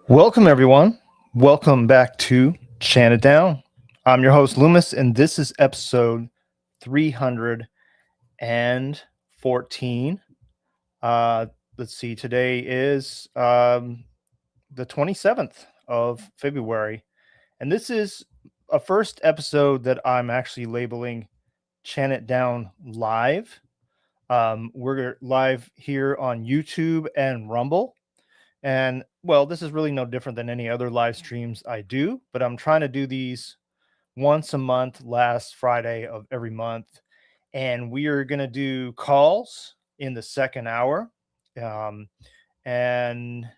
Welcome, everyone. Welcome back to Chant It Down. I'm your host, Loomis, and this is episode 314. Let's see, today is the 27th of February, and this is a first episode that I'm actually labeling Chant It Down Live. We're live here on YouTube and Rumble. And well, this is really no different than any other live streams I do, but I'm trying to do these once a month, last Friday of every month. And we are going to do calls in the second hour. Um, and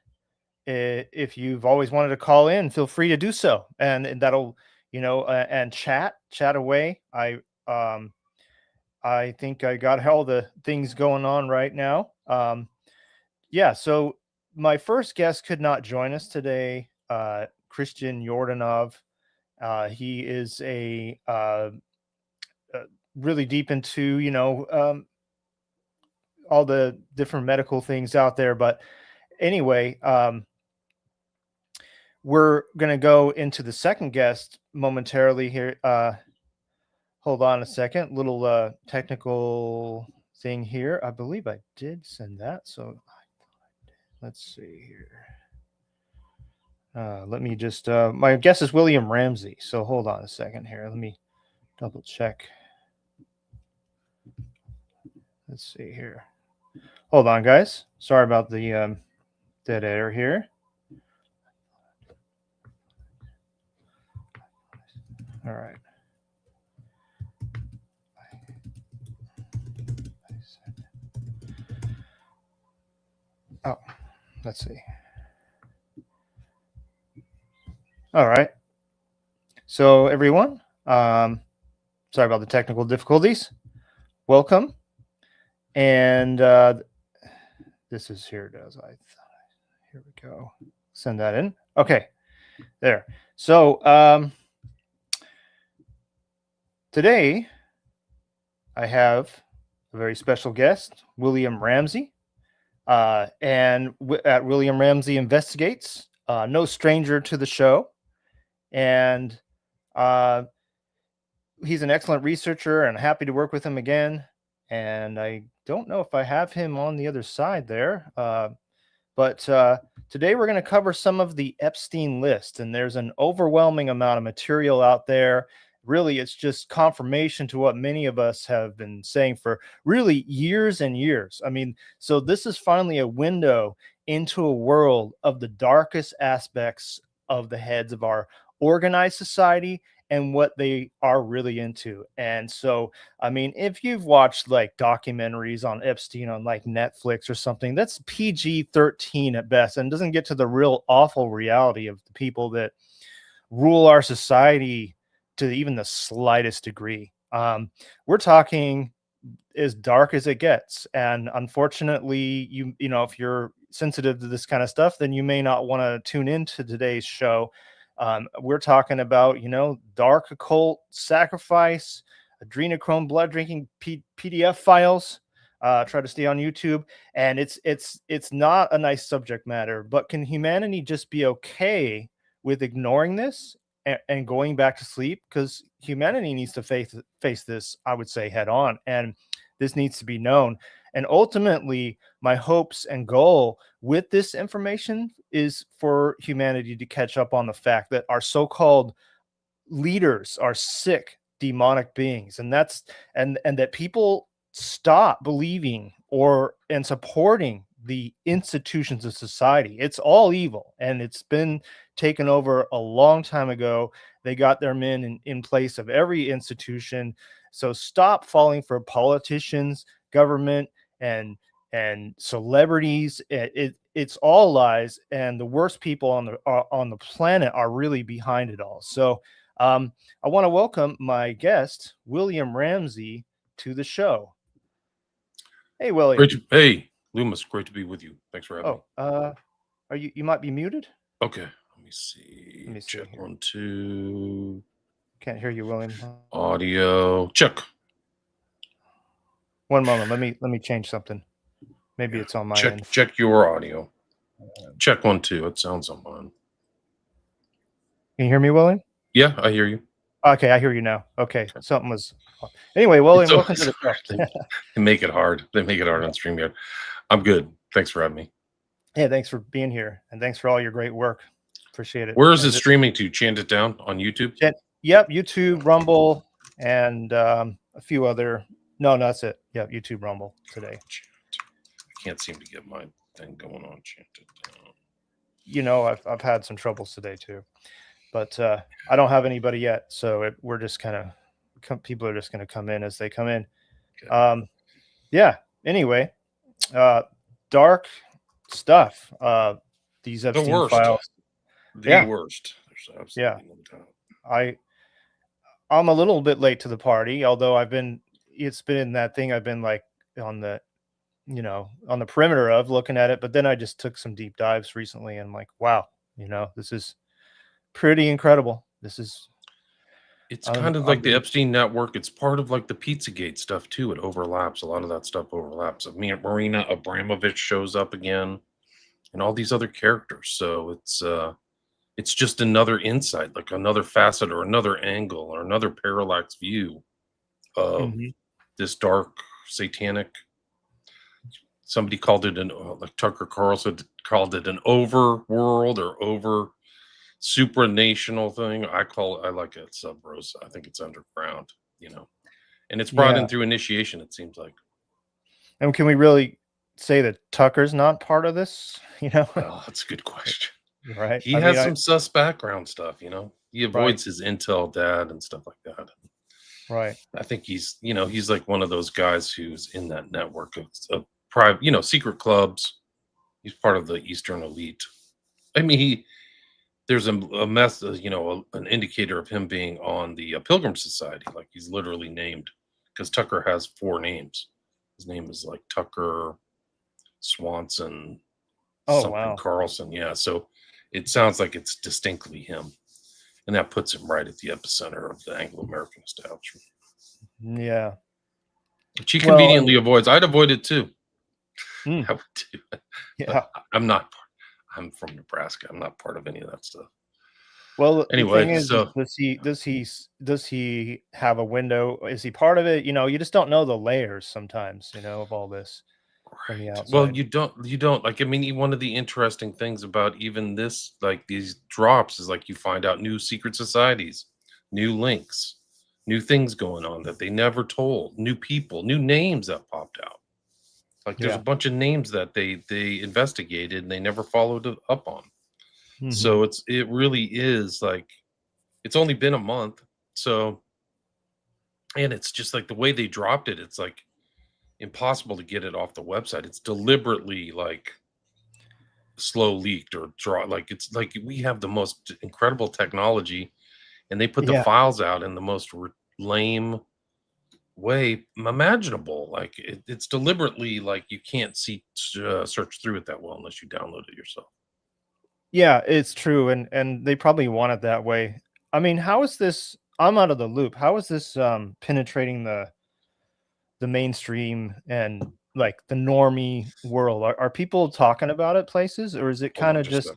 if you've always wanted to call in, feel free to do so. And that'll, and chat away. I think I got all the things going on right now. So my first guest could not join us today, Christian Yordanov. He is really deep into, all the different medical things out there. But anyway, we're going to go into the second guest momentarily here. Hold on a second, little technical thing here. I believe I did send that. So let's see here. Let me just, my guess is William Ramsey. So hold on a second here. Let me double check. Let's see here. Hold on, guys. Sorry about the dead air here. All right. Oh, let's see. All right. So everyone, sorry about the technical difficulties. Welcome. And this is here it is. Here we go. Send that in. Okay. There. So today I have a very special guest, William Ramsey. And at William Ramsey Investigates, no stranger to the show. And he's an excellent researcher and happy to work with him again. And I don't know if I have him on the other side there. But today we're going to cover some of the Epstein list. And there's an overwhelming amount of material out there. Really, it's just confirmation to what many of us have been saying for really years and years. I mean, so this is finally a window into a world of the darkest aspects of the heads of our organized society and what they are really into. And so, I mean, if you've watched like documentaries on Epstein on like Netflix or something, that's PG-13 at best and doesn't get to the real awful reality of the people that rule our society to even the slightest degree. We're talking as dark as it gets. And unfortunately, you know, if you're sensitive to this kind of stuff, then you may not want to tune into today's show. We're talking about, you know, dark occult sacrifice, adrenochrome blood drinking PDF files. Try to stay on YouTube, and it's not a nice subject matter. But can humanity just be okay with ignoring this and going back to sleep? Because humanity needs to face this, I would say, head on, and this needs to be known. And ultimately, my hopes and goal with this information is for humanity to catch up on the fact that our so-called leaders are sick, demonic beings, and that people stop believing and supporting the institutions of society. It's all evil, and it's been taken over a long time ago. They got their men in place of every institution. So stop falling for politicians, government, and celebrities. It's all lies, and the worst people on the planet are really behind it all. So I want to welcome my guest, William Ramsey, to the show. Hey, William. Hey, Loomis, great to be with you. Thanks for having me. Are you might be muted? Okay, let me see. Check Here. 1, 2. Can't hear you, William. Audio check. One moment. Let me change something. Maybe it's on my end. Check your audio. Check 1, 2. It sounds on mine. Can you hear me, William? Yeah, I hear you. Okay, I hear you now. Okay, something was. Anyway, William, It's welcome to the always show. hard. They make it hard. They make it hard on StreamYard. I'm good. Thanks for having me. Yeah, thanks for being here, and thanks for all your great work. Appreciate it. Where is And it streaming to? Chant It Down on YouTube? Yep, YouTube, Rumble, and a few other. No, that's it. Yep, YouTube, Rumble today. I can't seem to get my thing going on Chant It Down. You know, I've had some troubles today too, but I don't have anybody yet, so we're just kind of people are just going to come in as they come in. Okay. Yeah. Anyway, dark stuff. These Epstein worst. files. The worst. There's absolutely no doubt. I'm a little bit late to the party, although it's been that thing I've been like on the perimeter of looking at it, but then I just took some deep dives recently and I'm like, wow, this is pretty incredible. It's kind of like the Epstein network. It's part of like the Pizzagate stuff too. It overlaps. A lot of that stuff overlaps. I mean, Marina Abramovich shows up again and all these other characters. So it's just another insight, like another facet or another angle or another parallax view of this dark satanic. Somebody called it like Tucker Carlson called it an overworld or over supranational thing. I like it sub rosa. I think it's underground, and it's brought in through initiation, it seems like. And can we really say that Tucker's not part of this? Well, that's a good question. Right. He has some sus background stuff, he avoids his intel dad and stuff like that. Right. I think he's like one of those guys who's in that network of private, secret clubs. He's part of the Eastern elite. I mean, there's a an indicator of him being on the Pilgrim Society. Like he's literally named because Tucker has 4 names. His name is like Tucker Swanson. Wow. Carlson. Yeah. So it sounds like it's distinctly him. And that puts him right at the epicenter of the Anglo-American establishment. Yeah. Which he conveniently avoids. I'd avoid it too. I would too. Yeah. I'm from Nebraska. I'm not part of any of that stuff. Well, anyway, the thing is, does he have a window? Is he part of it? You just don't know the layers sometimes, of all this from the outside. Well, you don't like, I mean, one of the interesting things about even this, like these drops is like you find out new secret societies, new links, new things going on that they never told, new people, new names that popped out. Like there's a bunch of names that they investigated and they never followed up on. So it really is like, it's only been a month. So, and it's just like the way they dropped it, it's like impossible to get it off the website. It's deliberately like slow leaked or like, it's like we have the most incredible technology and they put the files out in the most lame way imaginable. Like it's deliberately like you can't search through it that well unless you download it yourself. Yeah, it's true, and they probably want it that way. I mean, how is this? I'm out of the loop. How is this penetrating the mainstream and like the normie world? Are people talking about it places, or is it kind of just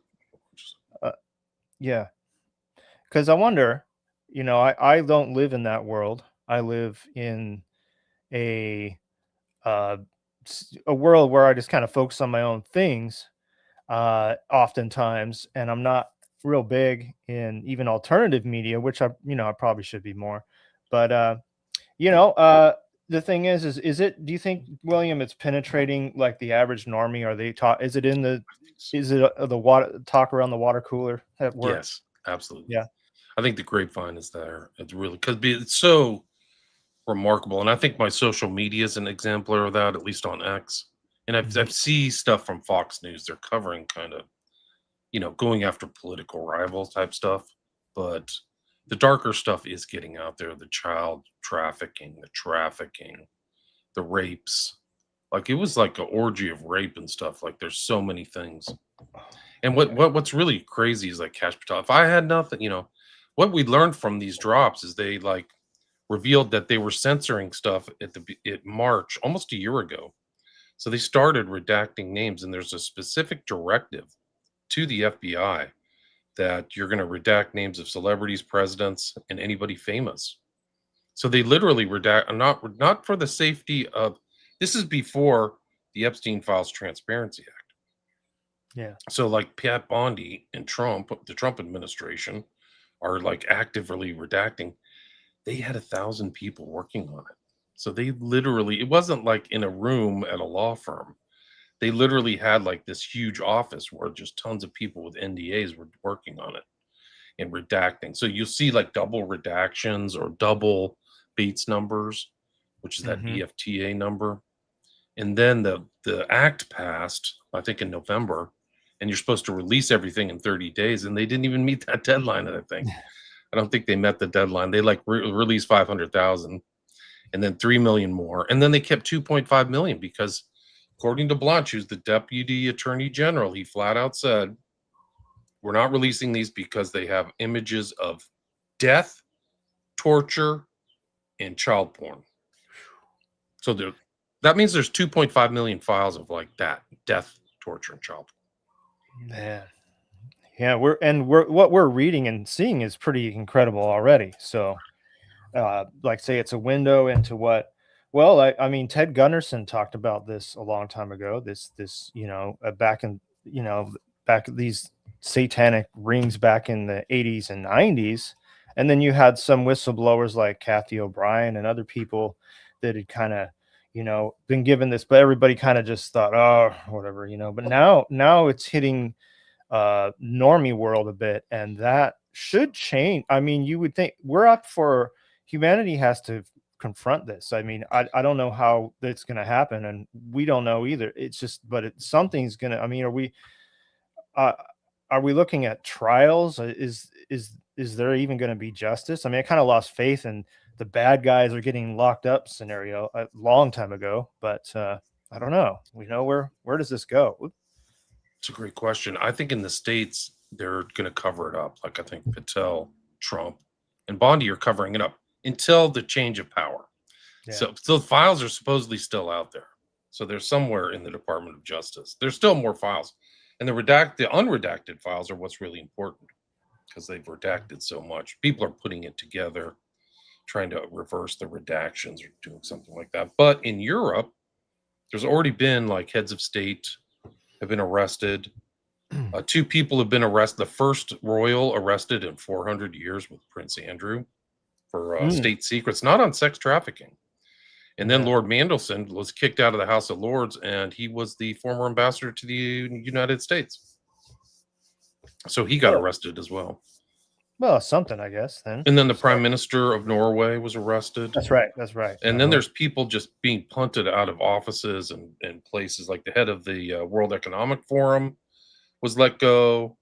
yeah? Because I wonder, I don't live in that world. I live in a world where I just kind of focus on my own things oftentimes, and I'm not real big in even alternative media, which I probably should be more. But the thing is it, do you think, William, it's penetrating like the average normie? Are they is it the water talk around the water cooler at work? Yes, absolutely. Yeah. I think the grapevine is there. It's really, because it's so remarkable. And I think my social media is an exemplar of that, at least on X. And I've seen stuff from Fox News. They're covering kind of, going after political rival type stuff. But the darker stuff is getting out there. The child trafficking, the rapes. Like it was like an orgy of rape and stuff. Like there's so many things. And what's really crazy is like Cash Patel. If I had nothing, what we learned from these drops is they like revealed that they were censoring stuff at March, almost a year ago. So they started redacting names, and there's a specific directive to the FBI that you're going to redact names of celebrities, presidents, and anybody famous. So they literally redact, not for the safety of, this is before the Epstein Files Transparency Act. Yeah. So like Pat Bondi and Trump, the Trump administration, are like actively redacting. They had 1,000 people working on it. So they literally, it wasn't like in a room at a law firm. They literally had like this huge office where just tons of people with NDAs were working on it and redacting. So you'll see like double redactions or double Bates numbers, which is that Mm-hmm. EFTA number. And then the act passed, I think in November, and you're supposed to release everything in 30 days, and they didn't even meet that deadline. I think. I don't think they met the deadline. They like released 500,000, and then 3 million more, and then they kept 2.5 million because, according to Blanche, who's the deputy attorney general, he flat out said, "We're not releasing these because they have images of death, torture, and child porn." So that means there's 2.5 million files of like that death, torture, and child porn. Man. Yeah, what we're reading and seeing is pretty incredible already. So, like say it's a window into what, well, I mean, Ted Gunderson talked about this a long time ago. This back in, back these satanic rings back in the 80s and 90s. And then you had some whistleblowers like Kathy O'Brien and other people that had kind of, been given this, but everybody kind of just thought, oh, whatever, but now it's hitting normie world a bit, and that should change. I mean, you would think we're up for, humanity has to confront this. I mean, I don't know how that's going to happen, and we don't know either. It's just, but something's going to, I mean, uh, are we looking at trials? Is there even going to be justice? I mean, I kind of lost faith in the bad guys are getting locked up scenario a long time ago, but I don't know. We know where does this go? It's a great question. I think in the States, they're going to cover it up. Like I think Patel, Trump, and Bondi are covering it up until the change of power. Yeah. So the files are supposedly still out there. So they're somewhere in the Department of Justice. There's still more files. And the unredacted files are what's really important because they've redacted so much. People are putting it together, trying to reverse the redactions or doing something like that. But in Europe, there's already been like heads of state have been arrested. 2 people have been arrested. The first royal arrested in 400 years with Prince Andrew for state secrets, not on sex trafficking. And then Lord Mandelson was kicked out of the House of Lords, and he was the former ambassador to the United States. So he got arrested as well. Well, something, I guess, then. And then the Prime Minister of Norway was arrested. That's right. That's right. And then there's people just being punted out of offices and places, like the head of the World Economic Forum was let go.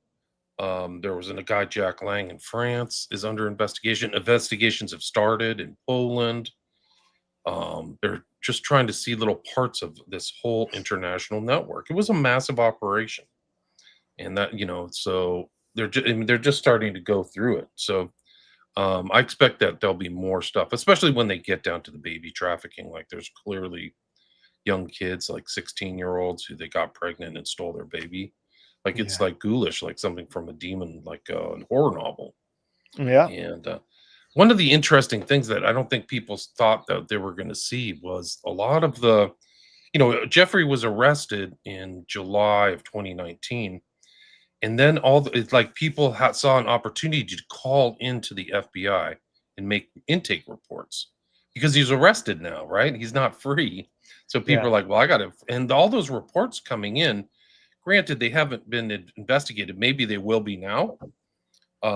There was a guy, Jack Lang, in France is under investigation. Investigations have started in Poland. They're just trying to see little parts of this whole international network. It was a massive operation. And that, so they're just starting to go through it. So I expect that there'll be more stuff, especially when they get down to the baby trafficking. Like there's clearly young kids, like 16-year-olds who they got pregnant and stole their baby. Like it's like ghoulish, like something from a demon, like a horror novel. Yeah. And one of the interesting things that I don't think people thought that they were going to see was a lot of the, Jeffrey was arrested in July of 2019. And then it's like people saw an opportunity to call into the FBI and make intake reports because he's arrested now, right? He's not free. So people are like, well, I got to, and all those reports coming in, granted, they haven't been investigated. Maybe they will be now.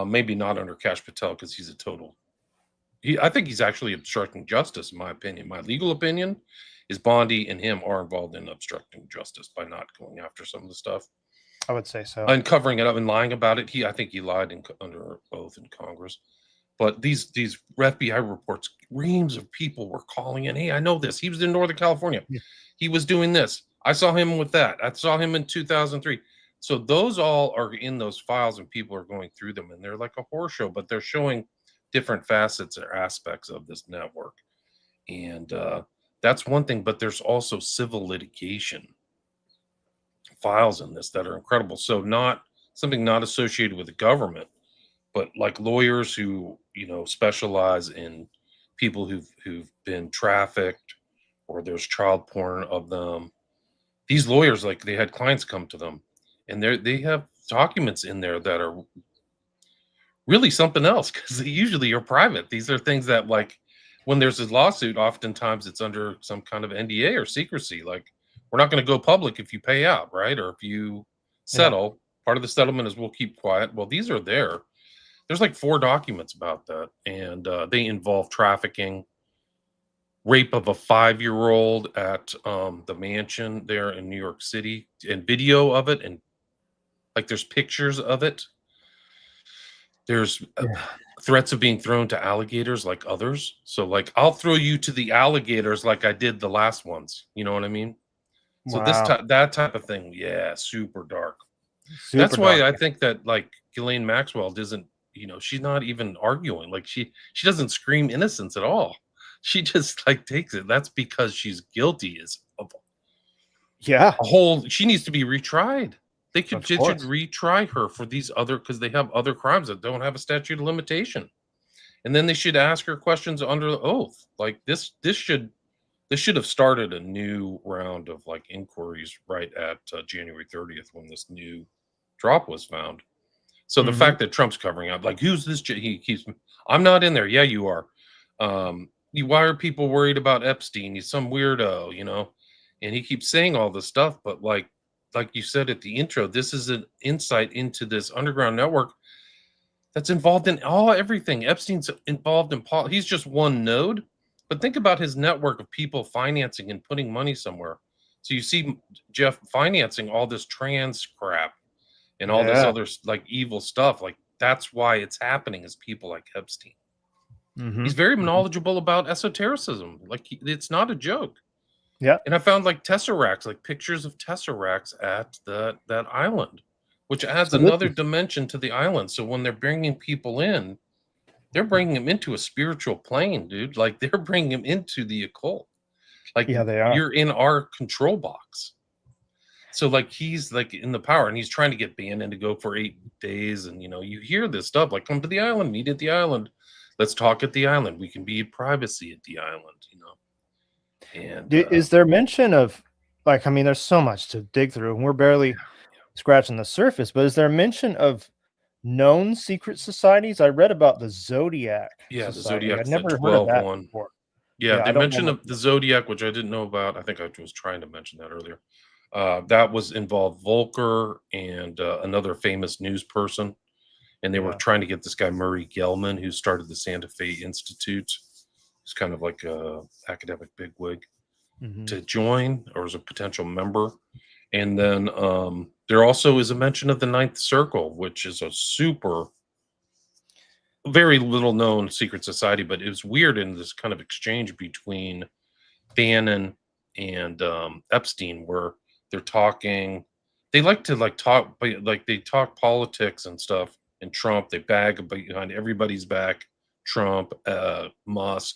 Maybe not under Kash Patel because he's a total. I think he's actually obstructing justice, in my opinion. My legal opinion is Bondi and him are involved in obstructing justice by not going after some of the stuff. I would say so. And covering it up and lying about it. I think he lied under oath in Congress. But these FBI reports, reams of people were calling in. Hey, I know this. He was in Northern California. Yeah. He was doing this. I saw him with that. I saw him in 2003. So those all are in those files, and people are going through them, and they're like a horror show, but they're showing different facets or aspects of this network. And That's one thing, but there's also civil litigation files in this that are incredible. So not something not associated with the government, but like lawyers who, specialize in people who've been trafficked, or there's child porn of them. These lawyers, like, they had clients come to them, and they have documents in there that are really something else, because they usually are private. These are things that, like, when there's a lawsuit, oftentimes it's under some kind of NDA or secrecy. Like, we're not going to go public if you pay out, right? Or if you Yeah. settle. Part of the settlement is we'll keep quiet. Well, these are there. There's like 4 documents about that, and they involve trafficking, rape of a 5-year-old at the mansion there in New York City, and video of it, and like there's pictures of it. There's Yeah. threats of being thrown to alligators like others. So, like, I'll throw you to the alligators like I did the last ones. You know what I mean? So Wow. that type of thing, yeah, super dark. Super That's why dark. I think that, like, Ghislaine Maxwell doesn't, she's not even arguing. Like, she doesn't scream innocence at all. She just, like, takes it. That's because she's guilty as of Yeah. a whole. She needs to be retried. Of They should course. retry her for these other, because they have other crimes that don't have a statute of limitation. And then they should ask her questions under the oath. Like, this should have started a new round of, like, inquiries right at January 30th, when this new drop was found. So the Hmm. fact that Trump's covering up, like, who's this? He keeps, I'm not in there. Yeah, you are. Why are people worried about Epstein? He's some weirdo, and he keeps saying all this stuff. But like you said at the intro, this is an insight into this underground network that's involved in everything. Epstein's involved in he's just one node, but think about his network of people financing and putting money somewhere. So you see Jeff financing all this trans crap and all this Yeah. other, like, evil stuff. Like, that's why it's happening, is people like Epstein. Hmm. He's very knowledgeable about esotericism. Like, it's not a joke. Yeah. And I found, like, tesseracts, like pictures of tesseracts at that island, which adds So this another is, dimension to the island. So when they're bringing people in, they're bringing them into a spiritual plane, dude. Like, they're bringing them into the occult. Like, yeah, they are. you're in our control box. So, like, he's, like, in the power, and he's trying to get Bannon to go for 8 days. And, you hear this stuff like, come to the island, meet at the island. Let's talk at the island. We can be in privacy at the island. And Is there mention of, like, I mean, there's so much to dig through, and we're barely scratching the surface, but is there mention of known secret societies? I read about the Zodiac yeah, the Society. I'd Zodiac's the never heard of 12 that one. before. Yeah, Yeah, they I don't know mentioned much the about. Zodiac, which I didn't know about. I think I was trying to mention that earlier. That was involved Volker and another famous news person, and they were Yeah. trying to get this guy Murray Gell-Mann, who started the Santa Fe Institute. He's kind of like a academic bigwig, Mhm. to join, or as a potential member. And then there also is a mention of the Ninth Circle, which is a very little known secret society, but it was weird in this kind of exchange between Bannon and Epstein, where they're talking. They like to, like, talk, but, like, they talk politics and stuff. And Trump, they bag behind everybody's back. Trump, Musk,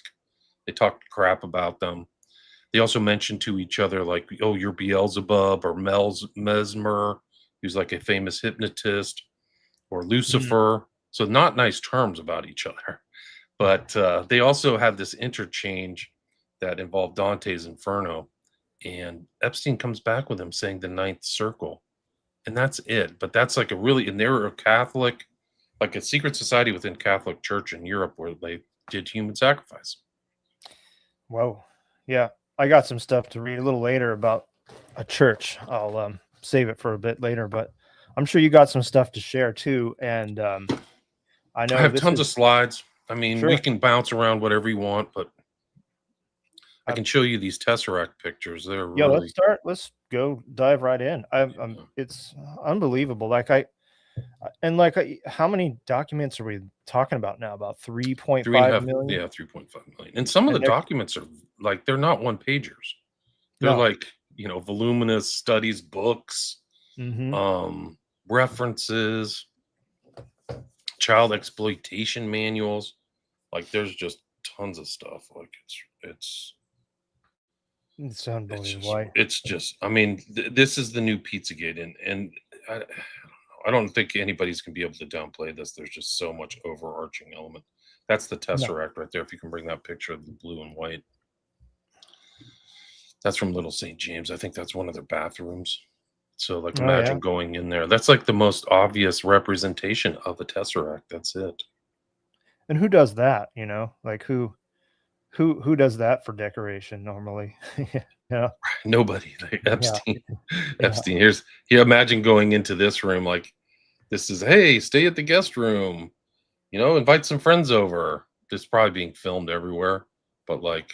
they talk crap about them. They also mention to each other, like, oh, you're Beelzebub, or Mesmer, who's like a famous hypnotist, or Mhm. Lucifer. So not nice terms about each other. But they also have this interchange that involved Dante's Inferno. And Epstein comes back with him saying the Ninth Circle. And that's it. But that's like and they're a Catholic, like a secret society within Catholic Church in Europe, where they did human sacrifice. Whoa. Yeah. I got some stuff to read a little later about a church. I'll save it for a bit later, but I'm sure you got some stuff to share too. And I I know have this tons of is slides. I mean, we sure. can bounce around whatever you want, but I I, can show you these Tesseract pictures. They're yeah, let's really, start. Let's go dive right in. It's unbelievable. And like, how many documents are we talking about now? About three and a 3.5 half, million? yeah, 3.5 million. And some of the And they're documents are, like, they're not one pagers. They're no. like, voluminous studies, books, Hmm. references, child exploitation manuals. Like, there's just tons of stuff. Like, it's It's It's unbelievable. just it's just I mean, this is the new Pizzagate, and I I don't think anybody's gonna be able to downplay this. There's just so much overarching element. That's the No. Tesseract right there. If you can bring that picture of the blue and white, that's from Little St. James. I think that's one of their bathrooms. So, like, Oh yeah. imagine going in there. That's like the most obvious representation of a Tesseract. That's it. And who does that? Like who does that for decoration normally? Yeah. Nobody. Like Yeah. Epstein. Yeah. Epstein. Imagine going into this room like this is hey, stay at the guest room. Invite some friends over. This probably being filmed everywhere, but like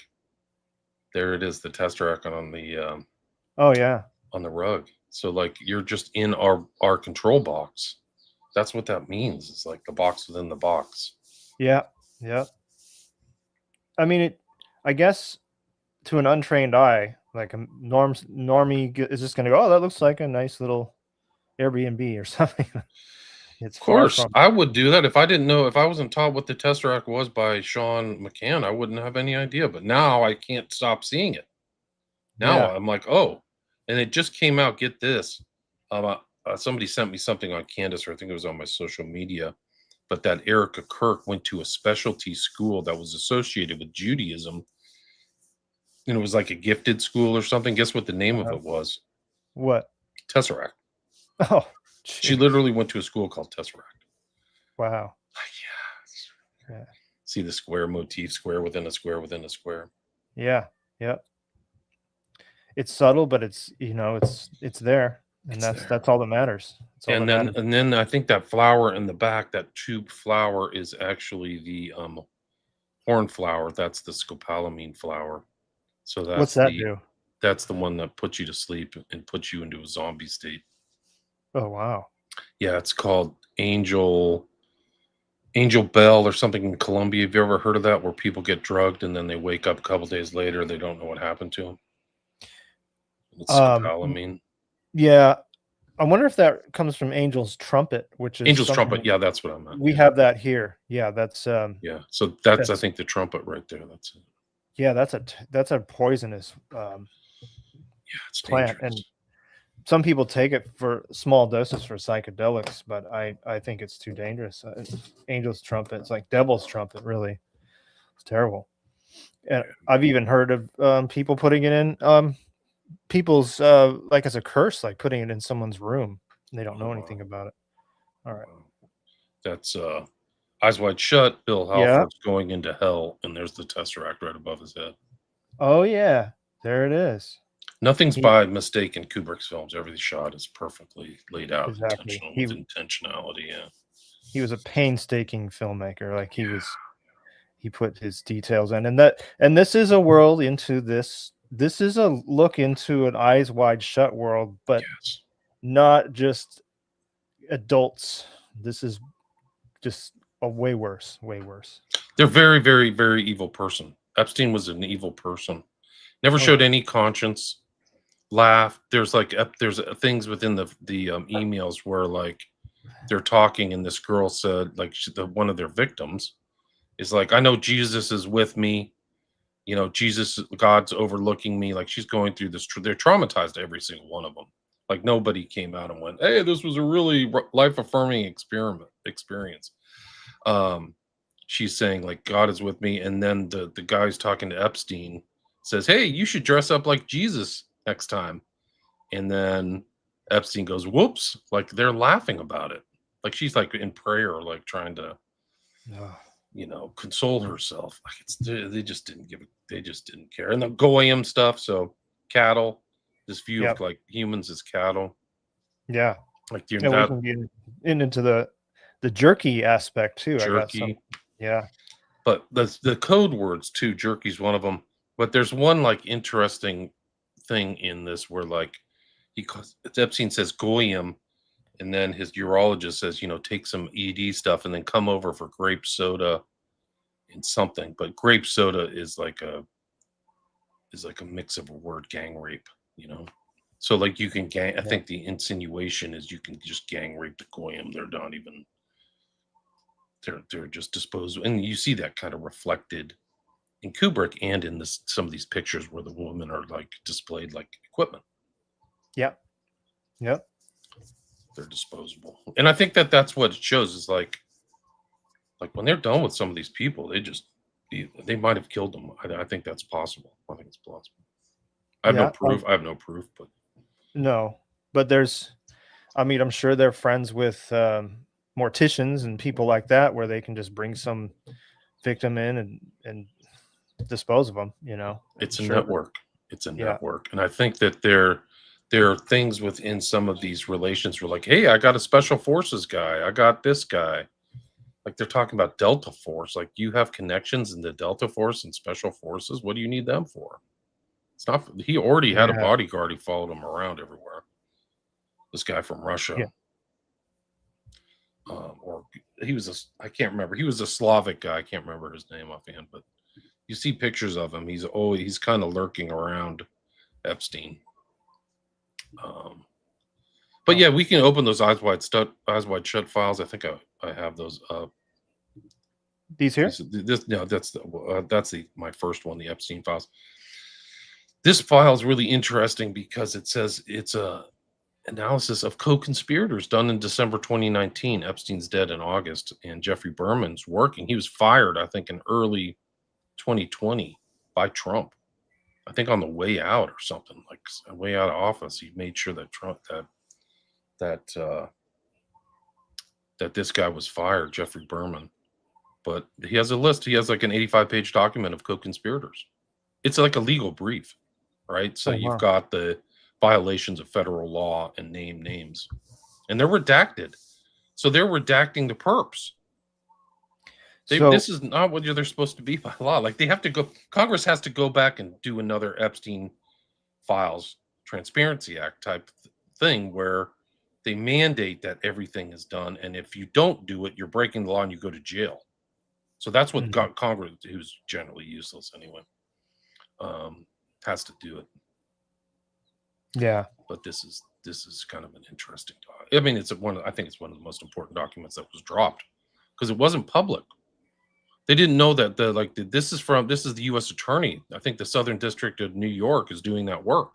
there it is, the Tesseract Oh yeah. on the rug. So like you're just in our control box. That's what that means. It's like the box within the box. Yeah. Yeah. I mean, I guess to an untrained eye, like a normie is just gonna go, oh, that looks like a nice little Airbnb or something. It's Of far course, from. I would do that if I didn't know if I wasn't taught what the Tesseract was by Sean McCann, I wouldn't have any idea. But now I can't stop seeing it. Now Yeah. I'm like, oh, and it just came out. Get this. Somebody sent me something on Candace, or I think it was on my social media. But that Erica Kirk went to a specialty school that was associated with Judaism, and it was like a gifted school or something. Guess what the name of Uh-huh. it was? What? Tesseract. Oh, She jeez. literally went to a school called Tesseract. Wow. Yeah. Yeah. See the square motif, square within a square within a square. Yeah. Yeah. It's subtle, but it's there, and It's that's there. that's all that matters. That's all that And then matters. and then I think that flower in the back, that tube flower is actually the horn flower. That's the scopolamine flower. So What's that do? that's the one that puts you to sleep and puts you into a zombie state. Oh wow. Yeah, it's called Angel Bell or something in Colombia. Have you ever heard of that where people get drugged and then they wake up a couple days later, they don't know what happened to them? It's Um. scopolamine. Yeah. I wonder if that comes from Angel's trumpet, which is Angel's something trumpet. Yeah, that's what I meant. we Yeah. have that here. Yeah, Yeah. So that's I that's think the trumpet right there. That's it. yeah, that's a poisonous Yeah, it's plant, and dangerous. some people take it for small doses for psychedelics, but I think it's too dangerous. Angel's trumpet, it's like devil's trumpet, really. It's terrible. And I've even heard of people putting it in people's like as a curse, like putting it in someone's room. And they don't Oh know wow. anything about it. All right. Wow. That's Eyes Wide Shut. Bill Yeah. Halford's going into hell, and there's the Tesseract right above his head. Oh yeah. There it is. Nothing's He by mistake in Kubrick's films. Every shot is perfectly laid out, exactly. intentional with intentionality. Yeah. He was a painstaking filmmaker. Like Yeah. he put his details in, and this is a world into this is a look into an Eyes Wide Shut world, but Yes. not just adults. This is just a way worse. They're very, very, very evil person. Epstein was an evil person. Never Oh showed yeah. any conscience. Laughed. There's like there's things within the emails where like they're talking, and this girl said like one of their victims is like, I know Jesus is with me. Jesus, God's overlooking me. Like she's going through this. They're traumatized, every single one of them. Like nobody came out and went, "Hey, this was a really life affirming experience." Um, she's saying like God is with me, and then the guy's talking to Epstein says, "Hey, you should dress up like Jesus next time." And then Epstein goes, "Whoops!" Like they're laughing about it. Like she's like in prayer, like trying to Oh, console herself. Like they just didn't give it. They just didn't care. And the goyim stuff. So cattle, this view of yep. like humans as cattle. Yeah. Like you're And we that can get into the jerky aspect too. I got some. jerky. Yeah. But the code words too. Jerky's one of them. But there's one like interesting thing in this where like Epstein says goyim, and then his urologist says, take some ED stuff and then come over for grape soda and something. But grape soda is like a mix of a word gang rape, you know. So like you can gang. I Yeah. think the insinuation is you can just gang rape the goyim. They're not even. They're just disposed, and you see that kind of reflected in Kubrick and in this some of these pictures where the women are like displayed like equipment. Yep. Yep. They're disposable, and I think that that's what it shows is like when they're done with some of these people, they might have killed them. I think that's possible. I think it's plausible. I have no Yeah. proof. I have no proof, but No, but I mean, I'm sure they're friends with morticians and people like that, where they can just bring some victim in and dispose of them. it's a Sure. network. It's a Yeah. network, and I think that there are things within some of these relations where, like, hey, I got a special forces guy. I got this guy. Like they're talking about Delta Force. Like you have connections in the Delta Force and Special Forces. What do you need them for? It's not. He already had a Yeah. bodyguard. He followed him around everywhere. This guy from Russia. Yeah. Or he was I can't remember. He was a Slavic guy. I can't remember his name offhand, but you see pictures of him. He's kind of lurking around Epstein. But yeah, we can open those eyes wide shut files. I think I have those up. These here? That's my first one, the Epstein files. This file is really interesting because it says it's a analysis of co-conspirators done in December 2019. Epstein's dead in August, and Jeffrey Berman's working. He was fired, I think, in early 2020 by Trump. I think on the way out or something, like way out of office, he made sure that Trump that this guy was fired, Jeffrey Berman. But he has a list. He has like an 85-page document of co-conspirators. It's like a legal brief, right? So you've got the violations of federal law and names, and they're redacted. So they're redacting the perps. This is not what they're supposed to be by law. Like they have to go. Congress has to go back and do another Epstein Files Transparency Act type thing where they mandate that everything is done, and if you don't do it, you're breaking the law and you go to jail. So that's what Congress, who's generally useless anyway, has to do it. Yeah, but this is kind of an interesting. I mean, I think it's one of the most important documents that was dropped because it wasn't public. They didn't know that this is the U.S. Attorney. I think the Southern District of New York is doing that work.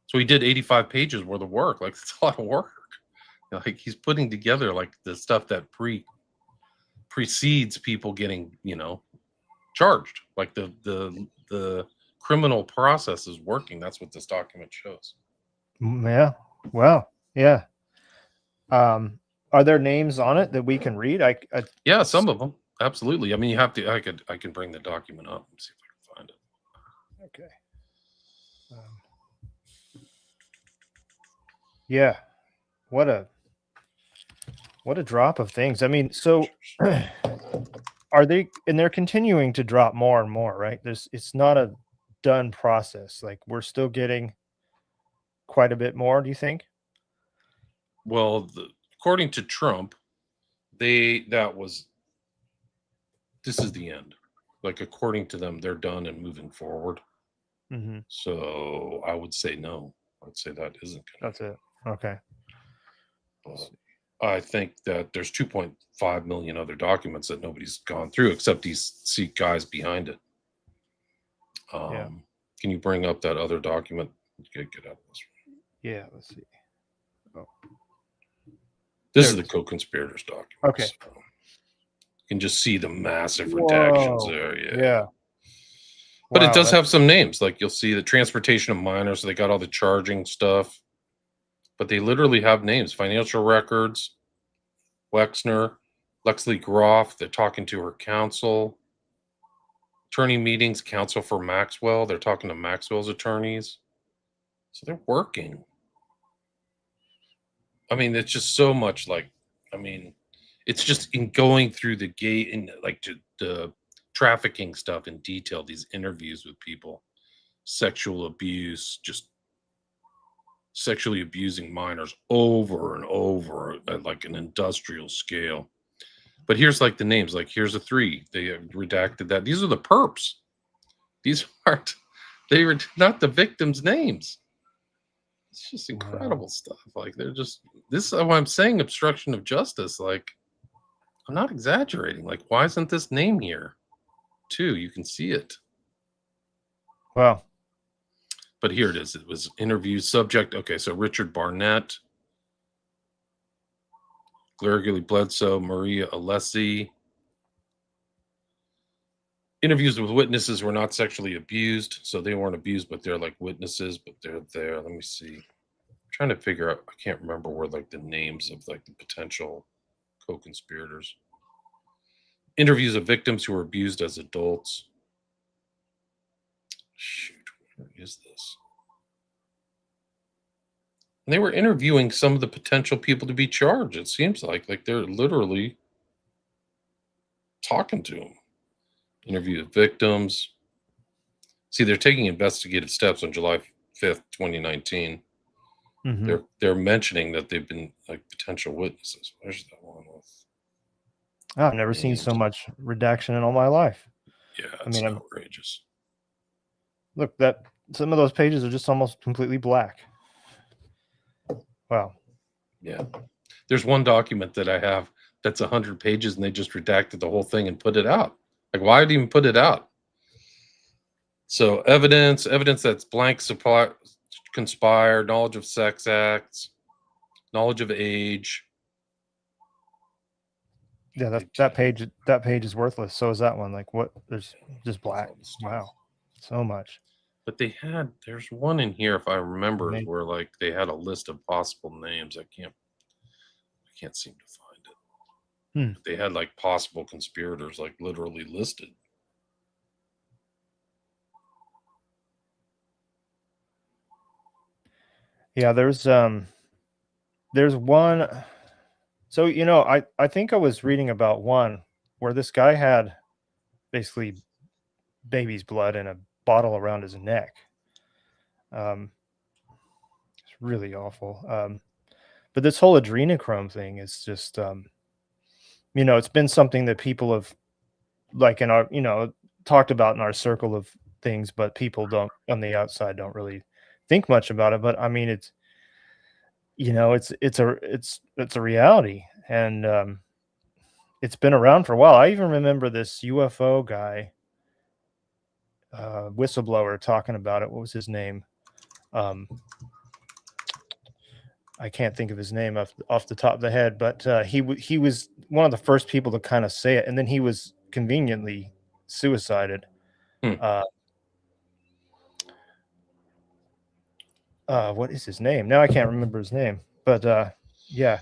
So he did 85 pages worth of work. Like it's a lot of work. Like he's putting together like the stuff that precedes people getting charged. Like the criminal process is working. That's what this document shows. Yeah. Well, yeah. Are there names on it that we can read? Yeah, some of them. Absolutely. I mean, you have to. I can bring the document up and see if I can find it. Okay. Yeah. What a drop of things. I mean, so they're continuing to drop more and more, right? It's not a done process. Like we're still getting quite a bit more, do you think? Well, according to Trump, this is the end. Like according to them, they're done and moving forward. Mm-hmm. So I would say no. I'd say that isn't. That's it. Okay. I think that there's 2.5 million other documents that nobody's gone through except these guys behind it. Can you bring up that other document? Get out of this one. Yeah, let's see. Oh. This is the co-conspirators document. Okay. So you can just see the massive redactions there. Yeah. But it does have some names. Like you'll see the transportation of minors. So they got all the charging stuff. But they literally have names. Financial records, Wexner, Lexley Groff. They're talking to her counsel. Attorney meetings, counsel for Maxwell. They're talking to Maxwell's attorneys. So they're working. I mean, it's just so much it's just in going through the gate and the trafficking stuff in detail, these interviews with people, sexual abuse, just sexually abusing minors over and over at like an industrial scale. But here's like the names, like here's the 3. They redacted that. These are the perps. These they were not the victims' names. It's just incredible stuff. Like this is why I'm saying obstruction of justice. Like I'm not exaggerating. Like why isn't this name here? too. You can see it. Wow. But here it is. It was interview subject. Okay, so Richard Barnett, Gregory Bledsoe, Maria Alessi. Interviews with witnesses were not sexually abused, so they weren't abused, but they're like witnesses, but they're there. Let me see. I'm trying to figure out. I can't remember where like the names of like the potential co-conspirators. Interviews of victims who were abused as adults. Shoot, where is this? And they were interviewing some of the potential people to be charged. It seems like they're literally talking to them. Interview with victims. See, they're taking investigative steps on July 5th, 2019. Mm-hmm. They're mentioning that they've been like potential witnesses. Where's that one with? I've never seen so much redaction in all my life. Yeah, it's outrageous. Look, that some of those pages are just almost completely black. Wow. Yeah. There's one document that I have that's 100 pages and they just redacted the whole thing and put it out. Like, why did even put it out? So evidence that's blank supply, conspire, knowledge of sex acts, knowledge of age. Yeah, that page is worthless. So is that one. Like, what? There's just black. Wow, so much. But there's one in here, if I remember, where like they had a list of possible names. I can't seem to find it. But they had like possible conspirators, like literally listed. Yeah, there's one. So, I think I was reading about one where this guy had basically baby's blood in a bottle around his neck. It's really awful. But this whole adrenochrome thing is just, it's been something that people have, like, in our, talked about in our circle of things, but people don't on the outside don't really think much about it. But I mean, it's a reality, and it's been around for a while. I even remember this UFO guy, whistleblower, talking about it. What was his name? I can't think of his name off the top of the head, but he was one of the first people to kind of say it, and then he was conveniently suicided. What is his name? Now I can't remember his name, but yeah,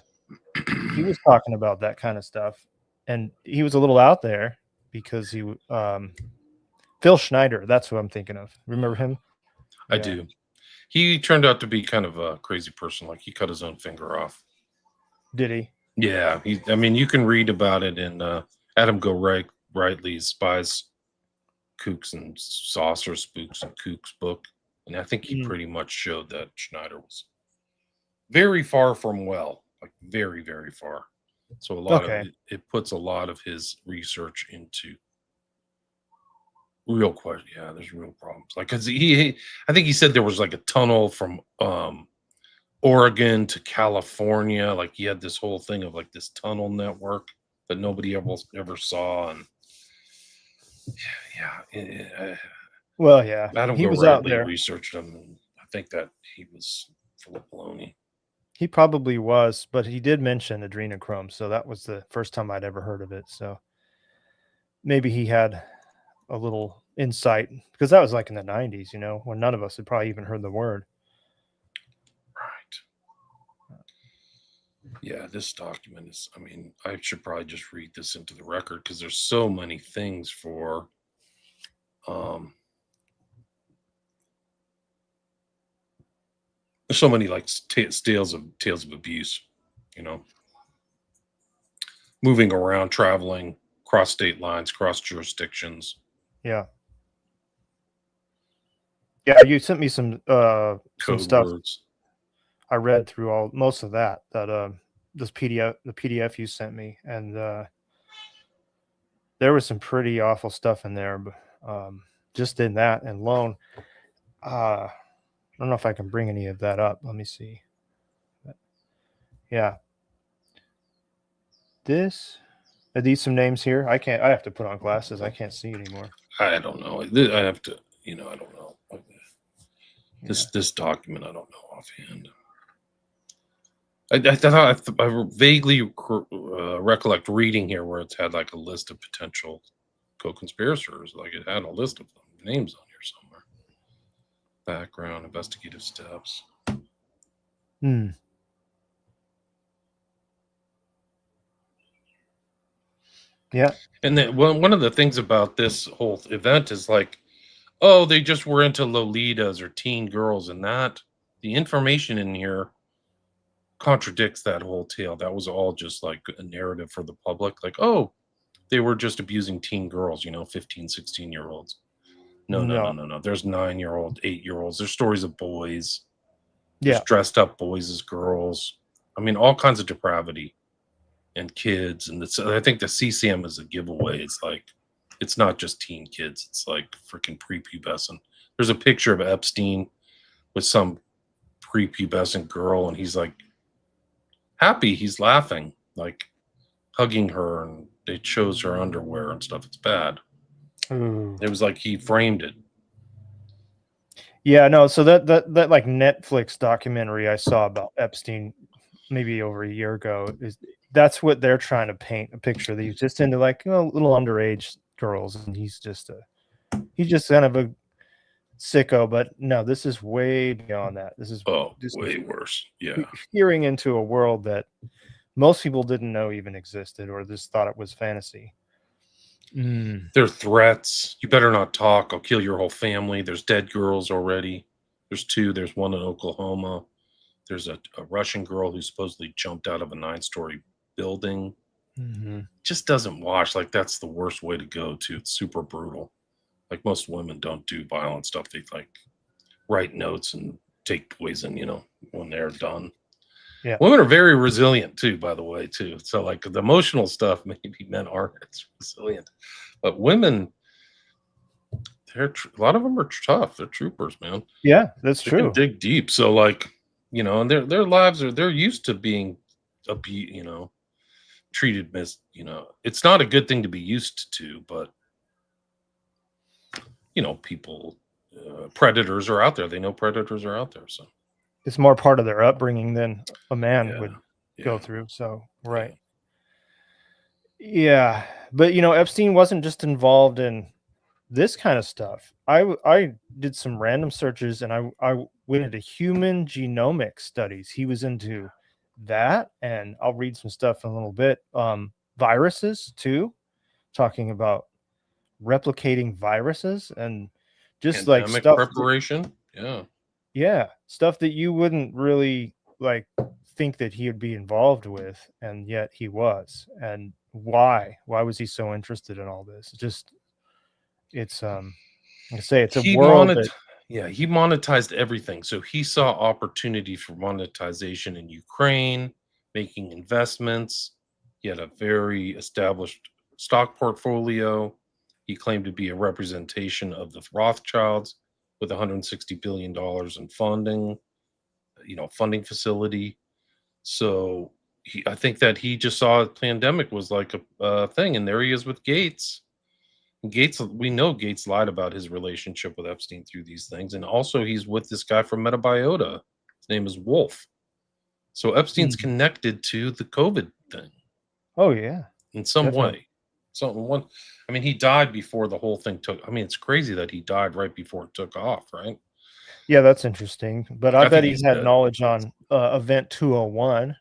he was talking about that kind of stuff, and he was a little out there because Phil Schneider, that's who I'm thinking of. Remember him? I do. He turned out to be kind of a crazy person. Like, he cut his own finger off. Did he? Yeah. I mean, you can read about it in Adam Rightly's Spies, Kooks and Saucers, Spooks and Kooks book. And I think he pretty much showed that Schneider was very far from well, like very, very far. So a lot of it puts a lot of his research into real question. Yeah, there's real problems. Like, cause I think he said there was like a tunnel from Oregon to California. Like, he had this whole thing of like this tunnel network that nobody ever saw. And well, yeah, Adam he was out there. Researched him, and I think that he was full of baloney. He probably was, but he did mention adrenochrome, so that was the first time I'd ever heard of it. So maybe he had a little insight, because that was like in the 90s, when none of us had probably even heard the word. Right. Yeah, this document is, I mean, I should probably just read this into the record, because there's so many things for there's so many like tales of abuse, moving around, traveling, cross state lines, cross jurisdictions. Yeah, you sent me some stuff. Words. I read through most of that this the PDF you sent me, and there was some pretty awful stuff in there, but just in that and alone. I don't know if I can bring any of that up. Let me see. Yeah. Are these some names here? I have to put on glasses. I can't see anymore. I don't know. I have to, I don't know. This document, I don't know offhand. I vaguely recollect reading here where it's had like a list of potential co-conspirators. Like it had a list of them, names on here somewhere. Background, investigative steps. Hmm. Yeah. And then one of the things about this whole event is like, oh, they just were into Lolitas or teen girls, and that the information in here contradicts that whole tale. That was all just like a narrative for the public. Like, oh, they were just abusing teen girls, 15, 16-year olds. No, no, no, No. no, no. There's 9-year-old, 8-year-olds. There's stories of boys. There's Yeah. dressed up boys as girls. I mean, all kinds of depravity and kids. And I think the CCM is a giveaway. It's like, it's not just teen kids. It's like freaking prepubescent. There's a picture of Epstein with some prepubescent girl, and he's like happy. He's laughing, like hugging her, and they shows her underwear and stuff. It's bad. Ooh. It was like he framed it. Yeah, no, so that like Netflix documentary I saw about Epstein maybe over a year ago that's what they're trying to paint a picture that he's just into like little underage girls, and he's just kind of a sicko. But no, this is way beyond that. This is Way worse. Yeah. peering into a world that most people didn't know even existed, or just thought it was fantasy. There are threats. You better not talk. I'll kill your whole family. There's dead girls already. There's 2. There's one in Oklahoma. There's a Russian girl who supposedly jumped out of a 9-story building. Just doesn't wash. Like, that's the worst way to go, too. It's super brutal. Like, most women don't do violent stuff. They like write notes and take poison, when they're done. Yeah. Women are very resilient too, by the way, too. So like the emotional stuff, maybe men aren't as resilient, but women, a lot of them are tough. They're troopers, man. Yeah, that's They true. can dig deep. So like, and their lives they're used to being treated it's not a good thing to be used to, but people, predators are out there. They know predators are out there. So it's more part of their upbringing than a man would go through. So, right. Yeah. But, Epstein wasn't just involved in this kind of stuff. I did some random searches, and I went into human genomic studies. He was into that, and I'll read some stuff in a little bit. Viruses too, talking about replicating viruses and just pandemic like stuff preparation. yeah, stuff that you wouldn't really like think that he would be involved with, and yet he was. And why was he so interested in all this? It's like I say, it's a world that He monetized everything. So he saw opportunity for monetization in Ukraine, making investments. He had a very established stock portfolio. He claimed to be a representation of the Rothschilds with $160 billion in funding, funding facility. So I think that he just saw a pandemic was like a thing. And there he is with Gates. Gates, we know Gates lied about his relationship with Epstein through these things. And also he's with this guy from Metabiota. His name is Wolf. So Epstein's connected to the COVID thing. Oh yeah. In some way. He died before the whole thing took. It's crazy that he died right before it took off, right? Yeah, that's interesting. But I bet he had dead. knowledge on Event 201.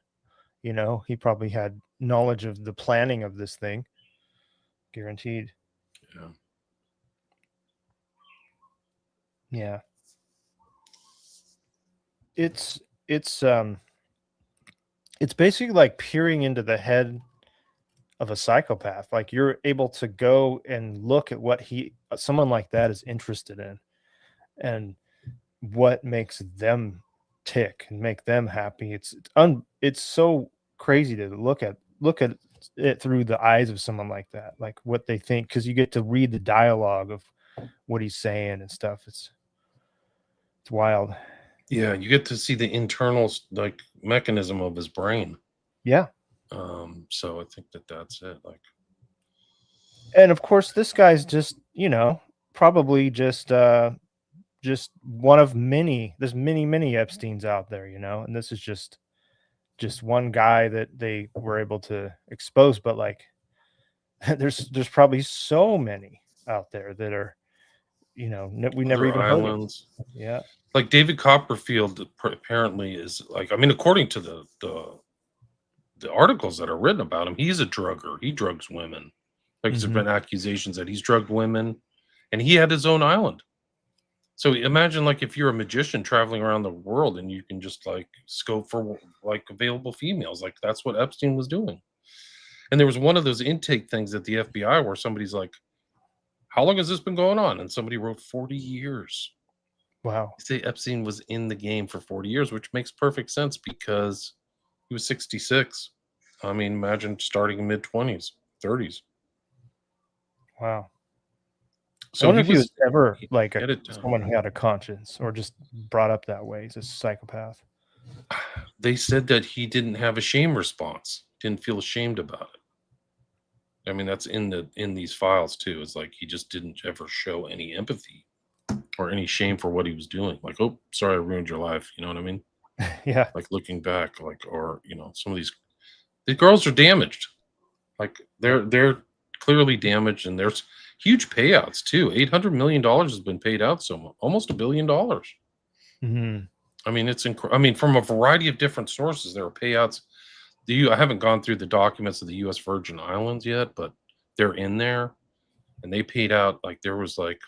He probably had knowledge of the planning of this thing. Guaranteed. Yeah. Yeah. It's basically like peering into the head of a psychopath. Like you're able to go and look at what someone like that is interested in, and what makes them tick and make them happy. It's so crazy to look at it through the eyes of someone like that, like what they think, because you get to read the dialogue of what he's saying and stuff. It's wild. Yeah, you get to see the internal like mechanism of his brain. Yeah. So I think that's it. Like, And of course, this guy's just, probably just one of many. There's many Epsteins out there, and this is just one guy that they were able to expose. But like, there's probably so many out there that are, we never Other even heard of. islands. Yeah. Like David Copperfield apparently is like, I mean, according to the articles that are written about him, he's a drugger. He drugs women. Like there's Hmm. been accusations that he's drugged women, and he had his own island. So imagine like if you're a magician traveling around the world and you can just like scope for like available females. Like that's what Epstein was doing. And there was one of those intake things at the FBI where somebody's like, "How long has this been going on?" And somebody wrote 40 years. Wow. You say Epstein was in the game for 40 years, which makes perfect sense because he was 66. I mean, imagine starting in mid 20s, 30s. Wow. I So wonder he if he was was ever he like had it done. someone who had a conscience or just brought up that way. He's a psychopath. They said that he didn't have a shame response, didn't feel ashamed about it. I mean, that's in these files too. It's like he just didn't ever show any empathy or any shame for what he was doing. Like, oh, sorry, I ruined your life. You know what I mean? Yeah. Like looking back, like, or some of these girls are damaged. Like Yeah. they're clearly damaged, and there's huge payouts too. $800 million has been paid out, so almost $1 billion. Hmm. I mean, I mean, from a variety of different sources, there are payouts. I haven't gone through the documents of the U.S. Virgin Islands yet, but they're in there, and they paid out like there was like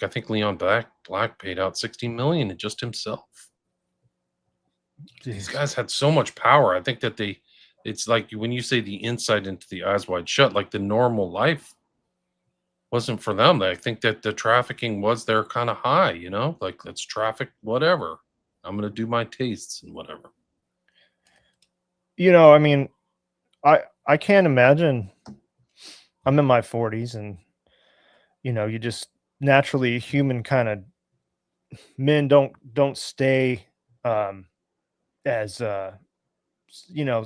I think Leon Black paid out 60 million in just himself. These Jeez. guys had so much power. I think that it's like when you say the insight into the eyes wide shut, like the normal life wasn't for them. I think that the trafficking was their kind of high, like let's traffic whatever. I'm gonna do my tastes and whatever. I mean, I can't imagine. I'm in my 40s, and you just naturally human kind of men don't stay um as you know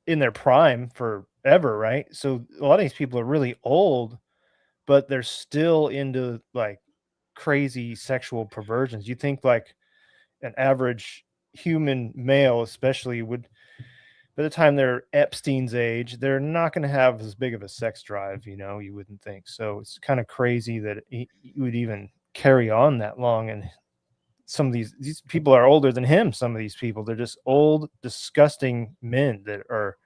in their prime forever, right? So a lot of these people are really old, but they're still into like crazy sexual perversions. You think like an average human male especially would, by the time they're Epstein's age, they're not going to have as big of a sex drive, you wouldn't think. So it's kind of crazy that he would even carry on that long. And some of these people are older than him. Some of these people, they're just old, disgusting men that are,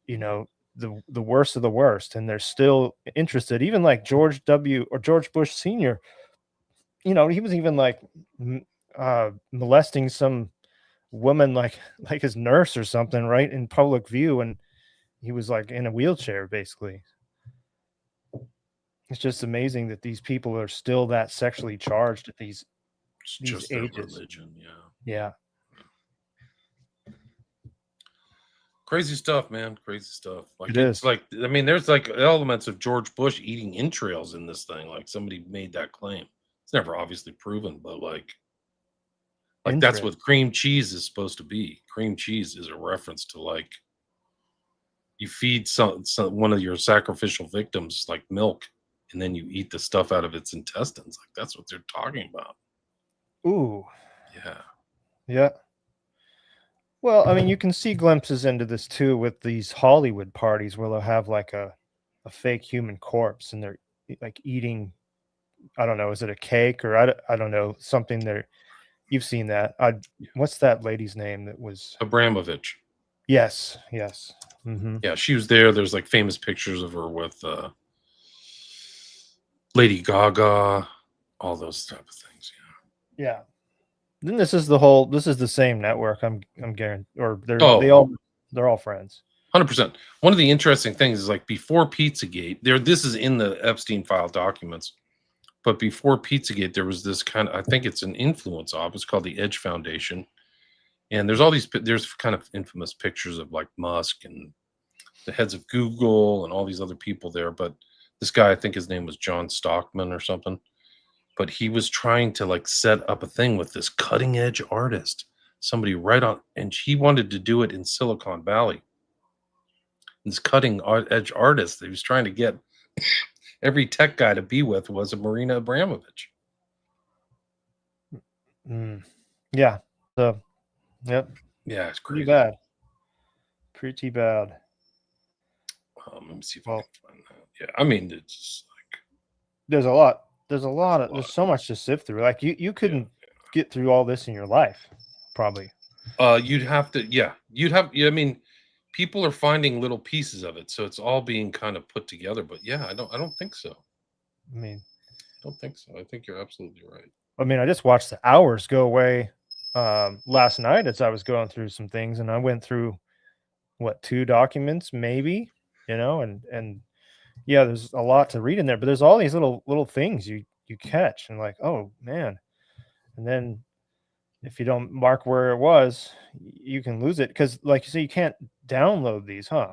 you know, the worst of the worst, and they're still interested. Even like George Bush Sr., he was even like molesting some woman, like his nurse or something, right, in public view, and he was like in a wheelchair basically. It's just amazing that these people are still that sexually charged at It's these just their ages. religion, yeah. Yeah. Crazy stuff, man. Crazy stuff. It Like it's is. like I mean, there's like elements of George Bush eating entrails in this thing. Like somebody made that claim. It's never obviously proven, but like that's Interest. what cream cheese is supposed to be. Cream cheese is a reference to like you feed some one of your sacrificial victims like milk, and then you eat the stuff out of its intestines. Like that's what they're talking about. Ooh. Yeah. Yeah. Well, I mean, you can see glimpses into this too with these Hollywood parties where they'll have like a fake human corpse, and they're like eating, I don't know, is it a cake or I don't know, something there. You've seen that. Yeah. What's that lady's name that was? Abramovich. Yes, yes. Hmm. Yeah, she was there. There's like famous pictures of her with Lady Gaga, all those type of things. Yeah. Then this is the same network. I'm guaranteed, or Oh, they're all friends. 100%. One of the interesting things is like before Pizzagate, this is in the Epstein file documents, but before Pizzagate, there was this kind of, I think it's an influence office called the Edge Foundation. And there's kind of infamous pictures of like Musk and the heads of Google and all these other people there. But this guy, I think his name was John Stockman or something, but he was trying to like set up a thing with this cutting edge artist, somebody right on, and he wanted to do it in Silicon Valley. This cutting edge artist that he was trying to get every tech guy to be with was a Marina Abramovich. Yeah. So, yep. Yeah, it's Pretty crazy. bad. Pretty bad. Let me see if I Well, can find that. Yeah, I mean, it's like there's a lot. There's lot. so much to sift through. Like you Yeah. couldn't get through all this in your life, probably. You'd have to, yeah, you'd have, yeah, I mean, people are finding little pieces of it, so it's all being kind of put together. But yeah, I don't think so. I mean, I don't think so. I think you're absolutely right. I just watched the hours go away last night as I was going through some things, and I went through what 2 documents, maybe, and yeah, there's a lot to read in there, but there's all these little things you catch, and like, oh man, and then if you don't mark where it was, you can lose it because, like you say, you can't download these, huh?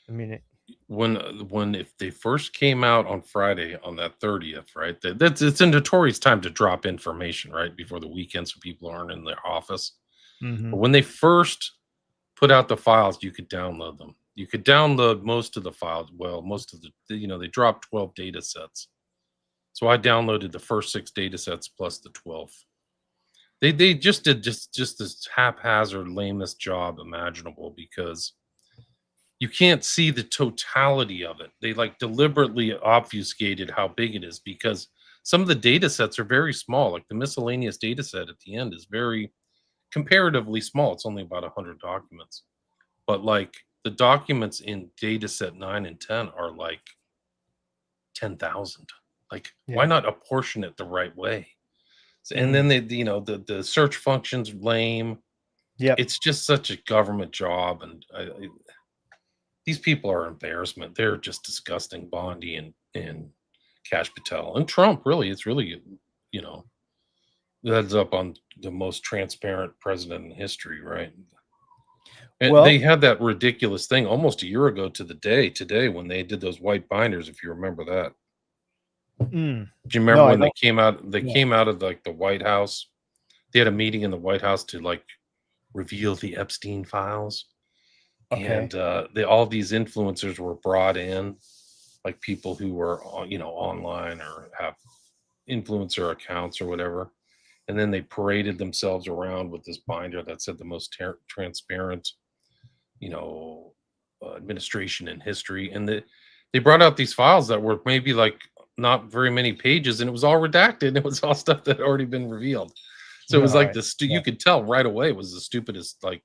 I mean, When if they first came out on Friday on that 30th, right? That's it's a notorious time to drop information, right? Before the weekend so people aren't in their office. mm-hmm. But when they first put out the files, you could download them. You could download most of the files. Well, most of they dropped 12 data sets. So I downloaded the first 6 data sets plus the 12th. They just did just this haphazard, lamest job imaginable because you can't see the totality of it. They like deliberately obfuscated how big it is because some of the data sets are very small. Like the miscellaneous data set at the end is very comparatively small. It's only about 100 documents. But like the documents in data set 9 and 10 are like 10,000. Like, why Yeah. not apportion it the right way? And Mm. then the search function's lame. Yep. It's just such a government job, and these people are an embarrassment. They're just disgusting. Bondi and Cash Patel and Trump. Really, it's really heads up on the most transparent president in history, right? And they Well, had that ridiculous thing almost a year ago to the day today when they did those white binders. If you remember that, do you remember no, I when they don't. came out? They Yeah. came out of like the White House. They had a meeting in the White House to like reveal the Epstein files, Okay. and all these influencers were brought in, like people who were online or have influencer accounts or whatever, and then they paraded themselves around with this binder that said the most transparent, you know, administration in history, and they brought out these files that were maybe like not very many pages, and it was all redacted, and it was all stuff that had already been revealed. So it was like Right. this. Yeah. You could tell right away it was the stupidest like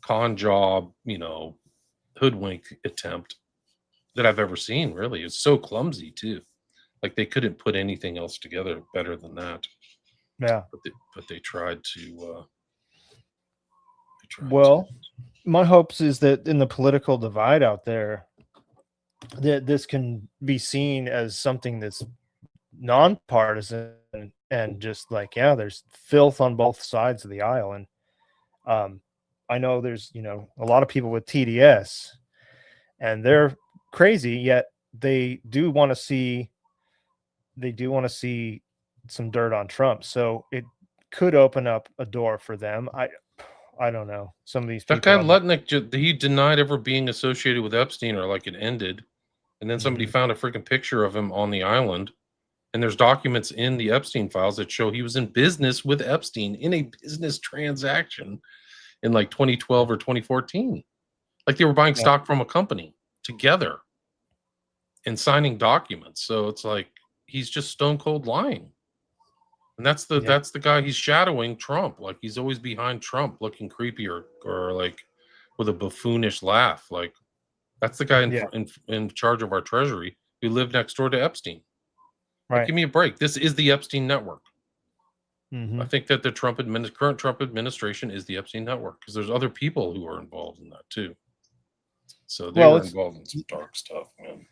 con job, hoodwink attempt that I've ever seen. Really, it's so clumsy too. Like they couldn't put anything else together better than that. Yeah. But they tried to. They tried to. Well, my hopes is that in the political divide out there, that this can be seen as something that's nonpartisan and just like, yeah, there's filth on both sides of the aisle. And um, I know there's, a lot of people with TDS and they're crazy, yet they do want to see some dirt on Trump. So it could open up a door for them. I don't know. Some of these That guy people Lutnick, he denied ever being associated with Epstein or like it ended. And then somebody Mhm. found a freaking picture of him on the island. And there's documents in the Epstein files that show he was in business with Epstein in a business transaction in like 2012 or 2014. Like they were buying Yeah. stock from a company together and signing documents. So it's like he's just stone cold lying. And Yeah. that's the guy he's shadowing Trump. Like he's always behind Trump looking creepy or like with a buffoonish laugh. Like that's the guy Yeah. in charge of our treasury who lived next door to Epstein. Like, Right. give me a break. This is the Epstein network. I Hmm. think that the current Trump administration is the Epstein network because there's other people who are involved in that too. So they Well, were it's involved in some dark stuff, man.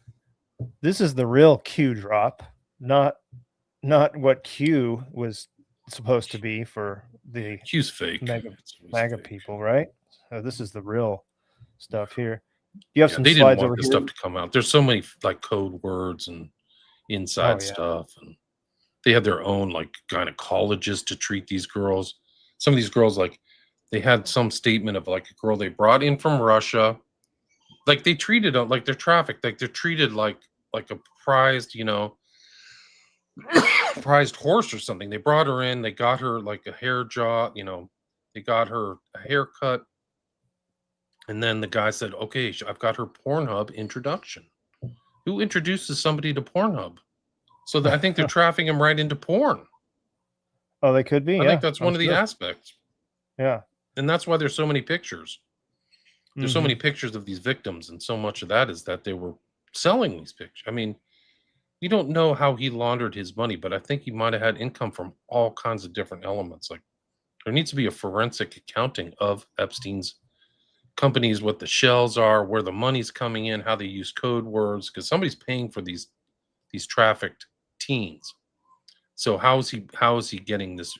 this is the real Q drop, not what Q was supposed to be for the Q's fake. mega It's always MAGA fake. people, right? So this is the real stuff here. You have Yeah, some they didn't slides want over this here. stuff to come out. There's so many like code words and Oh inside yeah. stuff, and they had their own like gynecologists to treat these girls. Some of these girls, like, they had some statement of like a girl they brought in from Russia, like they treated them like they're trafficked, like they're treated like a prized, prized horse or something. They brought her in, they got her like a hair job, they got her a haircut, and then the guy said, "Okay, I've got her Pornhub introduction." Who introduces somebody to Pornhub? So I think they're trafficking them right into porn. Oh, they could be. I Yeah, think that's one I'm of the sure. aspects, Yeah. and that's why there's so many pictures. There's so Mhm. many pictures of these victims, and so much of that is that they were selling these pictures. I mean, you don't know how he laundered his money, but I think he might have had income from all kinds of different elements. Like there needs to be a forensic accounting of Epstein's companies, what the shells are, where the money's coming in, how they use code words, because somebody's paying for these trafficked teens. So how is he getting this?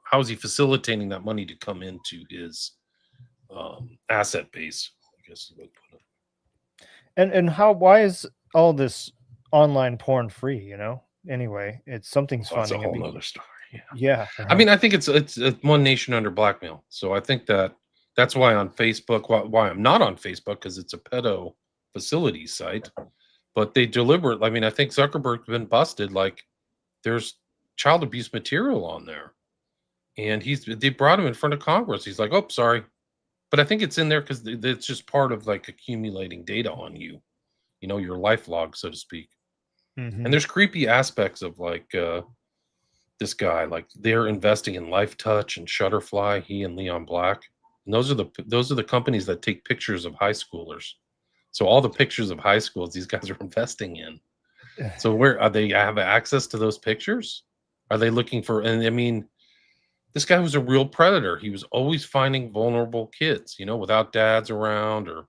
How is he facilitating that money to come into his asset base? I guess is what I'd put it. And why is all this online porn free, Anyway, it's something's Well, that's a funding it. whole nother story. Yeah. Yeah, I mean, right. I think it's one nation under blackmail. So I think that's why on Facebook, why I'm not on Facebook, because it's a pedo facility site. But they deliberate. I mean, I think Zuckerberg's been busted. Like there's child abuse material on there, and they brought him in front of Congress. He's like, "Oh, sorry," but I think it's in there because it's just part of like accumulating data on you, your life log, so to speak. And Mhm. there's creepy aspects of like this guy, like they're investing in Life Touch and Shutterfly, he and Leon Black. And those are the companies that take pictures of high schoolers. So all the pictures of high schools these guys are investing in. So where are they have access to those pictures? Are they looking for, and I mean, this guy was a real predator. He was always finding vulnerable kids, without dads around I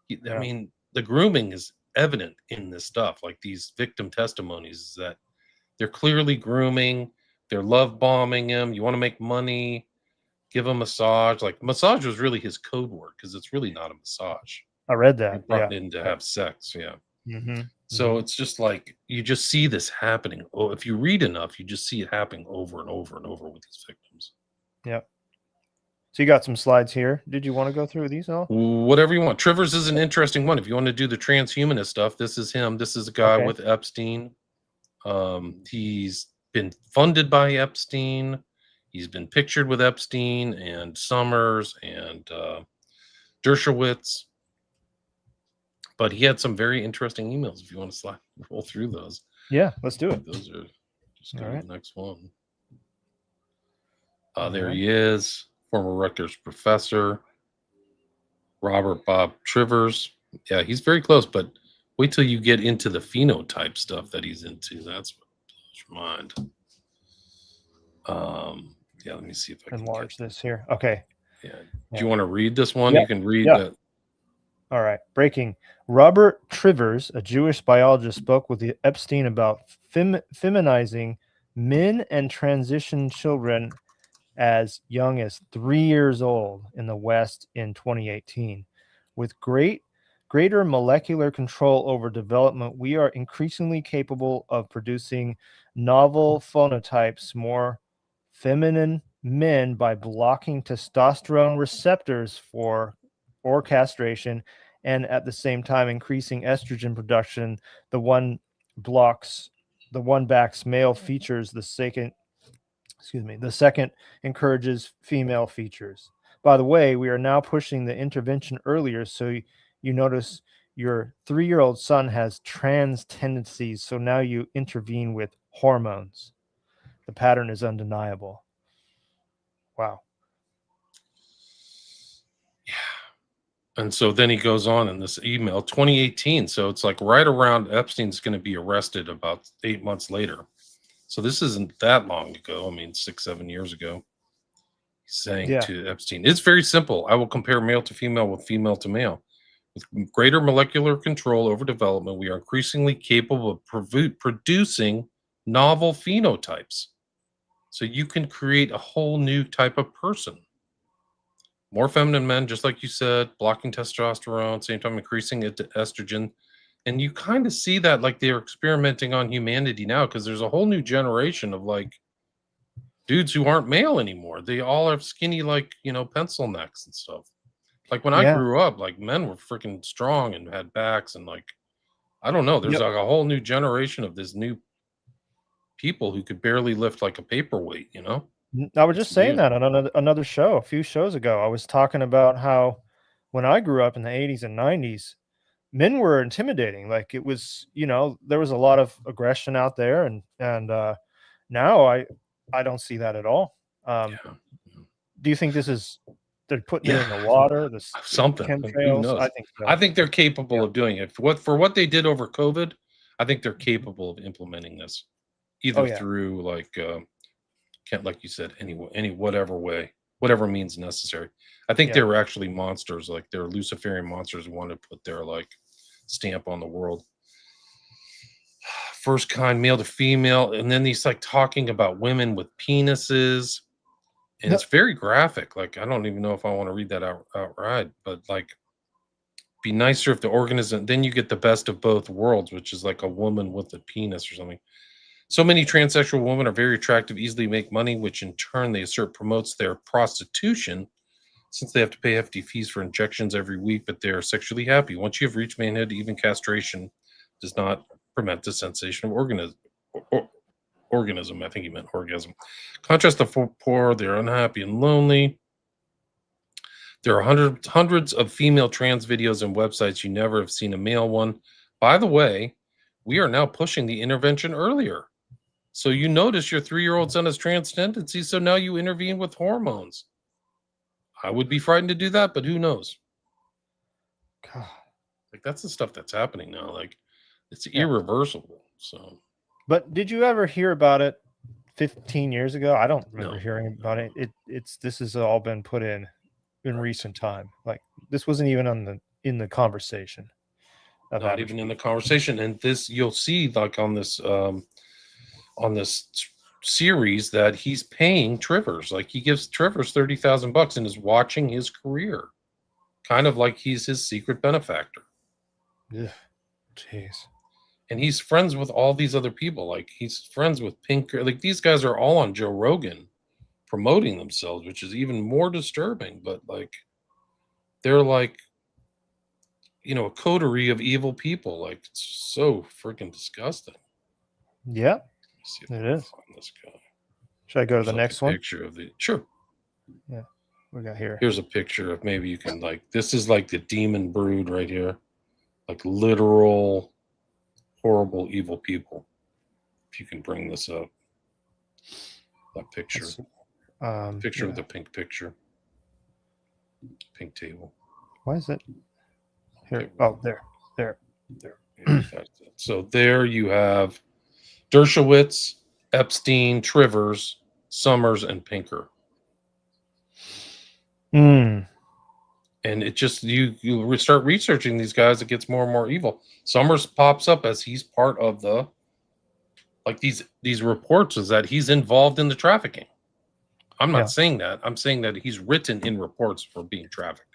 Yeah. mean, the grooming is evident in this stuff. Like these victim testimonies is that they're clearly grooming, they're love bombing him. You want to make money, give him a massage. Like massage was really his code word because it's really not a massage. I read You're that. brought Yeah. in to Yeah. have sex. Yeah. Mhm. So Mhm. it's just like you just see this happening. Oh, if you read enough, you just see it happening over and over and over with these victims. Yep. So you got some slides here. Did you want to go through these all? Whatever you want. Trivers is an interesting one. If you want to do the transhumanist stuff, this is him. This is a guy Okay. with Epstein. He's been funded by Epstein. He's been pictured with Epstein and Summers and Dershowitz. But he had some very interesting emails. If you want to roll through those, Yeah, let's do it. those are just All go to right. the next one. All There right. he is, former Rutgers professor, Robert Bob Trivers. Yeah, he's very close, but wait till you get into the phenotype stuff that he's into. That's what blows your mind. Yeah, let me see if I can get Enlarge this here. Okay. yeah. Do Yeah. you want to read this one? Yeah. You can read Yeah. that. All right. Breaking. Robert Trivers, a Jewish biologist, spoke with Epstein about feminizing men and transition children as young as 3 years old in the West in 2018. With greater molecular control over development, we are increasingly capable of producing novel phenotypes, more feminine men by blocking testosterone receptors or castration, and at the same time increasing estrogen production. The one blocks the one backs male features, the second encourages female features. By the way, we are now pushing the intervention earlier, so you notice your 3-year-old son has trans tendencies, so now you intervene with hormones. The pattern is undeniable. Wow. And so then he goes on in this email, 2018. So it's like right around Epstein's going to be arrested about 8 months later. So this isn't that long ago. I mean, 6, 7 years ago. He's saying Yeah. to Epstein, it's very simple. I will compare male to female with female to male. With greater molecular control over development, we are increasingly capable of producing novel phenotypes. So you can create a whole new type of person. More feminine men, just like you said, blocking testosterone, same time increasing estrogen. And you kind of see that like they're experimenting on humanity now because there's a whole new generation of like dudes who aren't male anymore. They all have skinny, like, pencil necks and stuff. Like when I Yeah. grew up, like men were freaking strong and had backs, and like I don't know, there's Yep. like a whole new generation of this new people who could barely lift like a paperweight, you know? I was It's just saying new. that on another show a few shows ago. I was talking about how when I grew up in the 80s and 90s, men were intimidating. Like it was, there was a lot of aggression out there, and now I don't see that at all. Um, Yeah. do you think this is they're putting it Yeah. in the water, the Something. Who chemtrails? I knows? think I so. think they're Yeah. capable of doing it. For what they did over COVID, I think they're capable of implementing this Oh either yeah. through like can't like you said any whatever way, whatever means necessary. I think they Yeah. were actually monsters, like they're Luciferian monsters who wanted to put their like stamp on the world. First kind, male to female, and then he's like talking about women with penises, and No, it's very graphic. Like I don't even know if I want to read that outright, but like be nicer if the organism then you get the best of both worlds, which is like a woman with a penis or something. So many transsexual women are very attractive, easily make money, which in turn they assert promotes their prostitution since they have to pay hefty fees for injections every week, but they are sexually happy. Once you have reached manhood, even castration does not prevent the sensation of organism. I think he meant orgasm. Contrast the poor, they're unhappy and lonely. There are hundreds of female trans videos and websites. You never have seen a male one. By the way, we are now pushing the intervention earlier. So you notice your 3-year-old son has trans tendencies, so now you intervene with hormones. I would be frightened to do that, but who knows? God. Like that's the stuff that's happening now. Like it's Yeah. irreversible. So But did you ever hear about it 15 years ago? I don't remember no, hearing about no, it. This has all been put in right. recent time. Like this wasn't even in the conversation of Not average even in the people. conversation. And this you'll see like on this series that he's paying Trivers. Like he gives Trivers $30,000 and is watching his career. Kind of like he's his secret benefactor. Ugh, jeez. And he's friends with all these other people. Like he's friends with Pinker. Like these guys are all on Joe Rogan promoting themselves, which is even more disturbing. But like they're like, a coterie of evil people. Like it's so freaking disgusting. Yeah, Let me see if I it can is. find this guy. Should I go to There's the like a next one? picture of the sure. Yeah, we got here. Here's a picture of maybe you can like this is like the demon brood right here. Like literal horrible evil people. If you can bring this up. That picture. Let's see. Picture with Yeah. the pink picture. Pink table. Why is it here? Okay. Oh, there. There. Yeah, that's it. So there you have Dershowitz, Epstein, Trivers, Summers, and Pinker. Mm, And it just you start researching these guys, it gets more and more evil. Summers pops up as he's part of the like these reports is that he's involved in the trafficking. I'm yeah. not saying that. I'm saying that he's written in reports for being trafficked.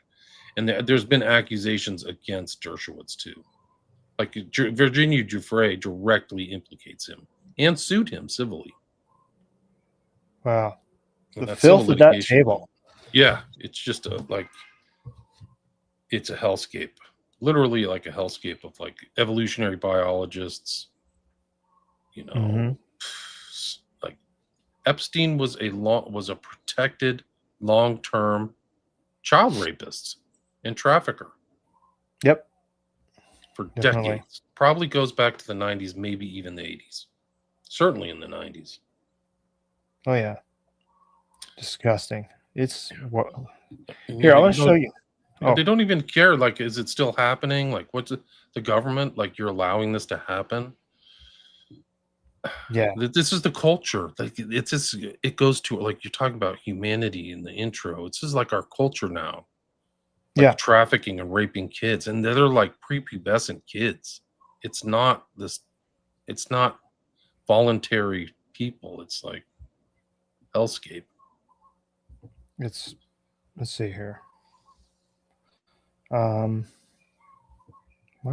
And there's been accusations against Dershowitz too. Like Virginia Giuffre directly implicates him and sued him civilly. Wow. And The that civil filth of that litigation, table. yeah, it's just it's a hellscape, literally like a hellscape of like evolutionary biologists. Mhm. Like Epstein was a protected long-term child rapist and trafficker Yep. for Definitely. decades. Probably goes back to the 90s, maybe even the 80s. Certainly in the 90s. Oh yeah. Disgusting. It's what And here, I want to show you. Oh, they don't even care. Like, is it still happening? Like, what's the government? Like, you're allowing this to happen? yeah. This is the culture. Like, it's just, it goes to, like, you're talking about humanity in the intro. It's just like our culture now. Like Yeah. trafficking and raping kids. And they're like prepubescent kids. It's not voluntary people. It's like hellscape. Let's see here. Why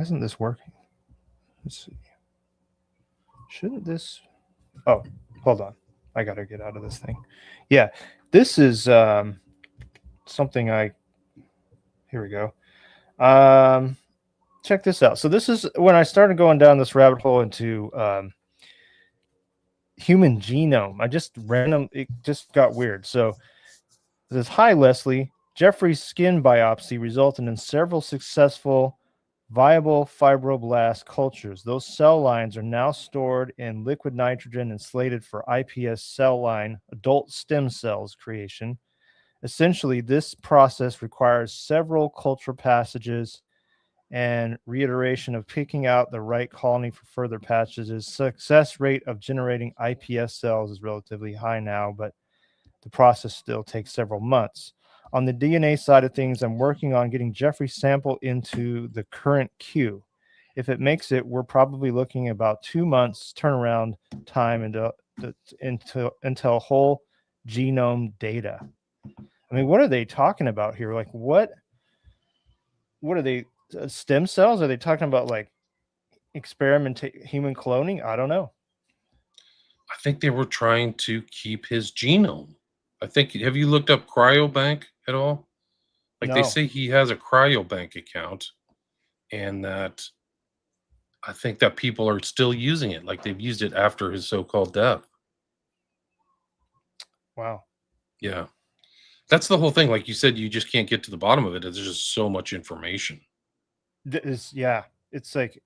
isn't this working? Let's see. Shouldn't this Oh, hold on. I gotta get out of this thing. Yeah, this is something here we go. Check this out. So this is when I started going down this rabbit hole into human genome. It just got weird. So it says, hi, Leslie. Jeffrey's skin biopsy resulted in several successful viable fibroblast cultures. Those cell lines are now stored in liquid nitrogen and slated for iPS cell line adult stem cells creation. Essentially, this process requires several culture passages and reiteration of picking out the right colony for further passages. Success rate of generating iPS cells is relatively high now, but the process still takes several months. On the DNA side of things, I'm working on getting Jeffrey's sample into the current queue. If it makes it, we're probably looking about 2 months turnaround time until whole genome data. I mean, what are they talking about here? Like, what are they? Stem cells? Are they talking about like human cloning? I don't know. I think they were trying to keep his genome. I think, have you looked up cryobank at all? Like they No. say he has a cryobank account, and that I think that people are still using it. Like they've used it after his so-called death. Wow. Yeah. That's the whole thing. Like you said, you just can't get to the bottom of it. There's just so much information. It's like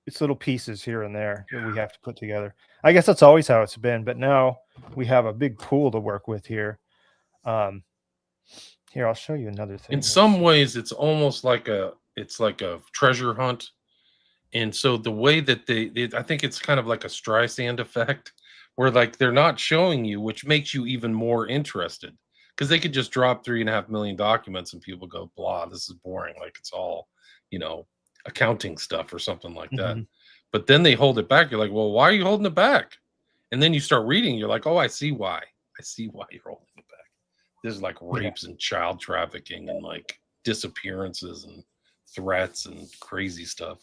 it's little pieces here and there that we have to put together. I guess that's always how it's been, but now we have a big pool to work with here. Here, I'll show you another thing. In some ways, it's almost like a treasure hunt. And so the way that I think it's kind of like a Streisand effect, where like they're not showing you, which makes you even more interested. Because they could just drop 3.5 million documents and people go, blah, this is boring. Like it's all, accounting stuff or something like that. Mm-hmm. But then they hold it back. You're like, well, why are you holding it back? And then you start reading. You're like, oh, I see why. I see why you're holding it back. There's like rapes and child trafficking and like disappearances and threats and crazy stuff.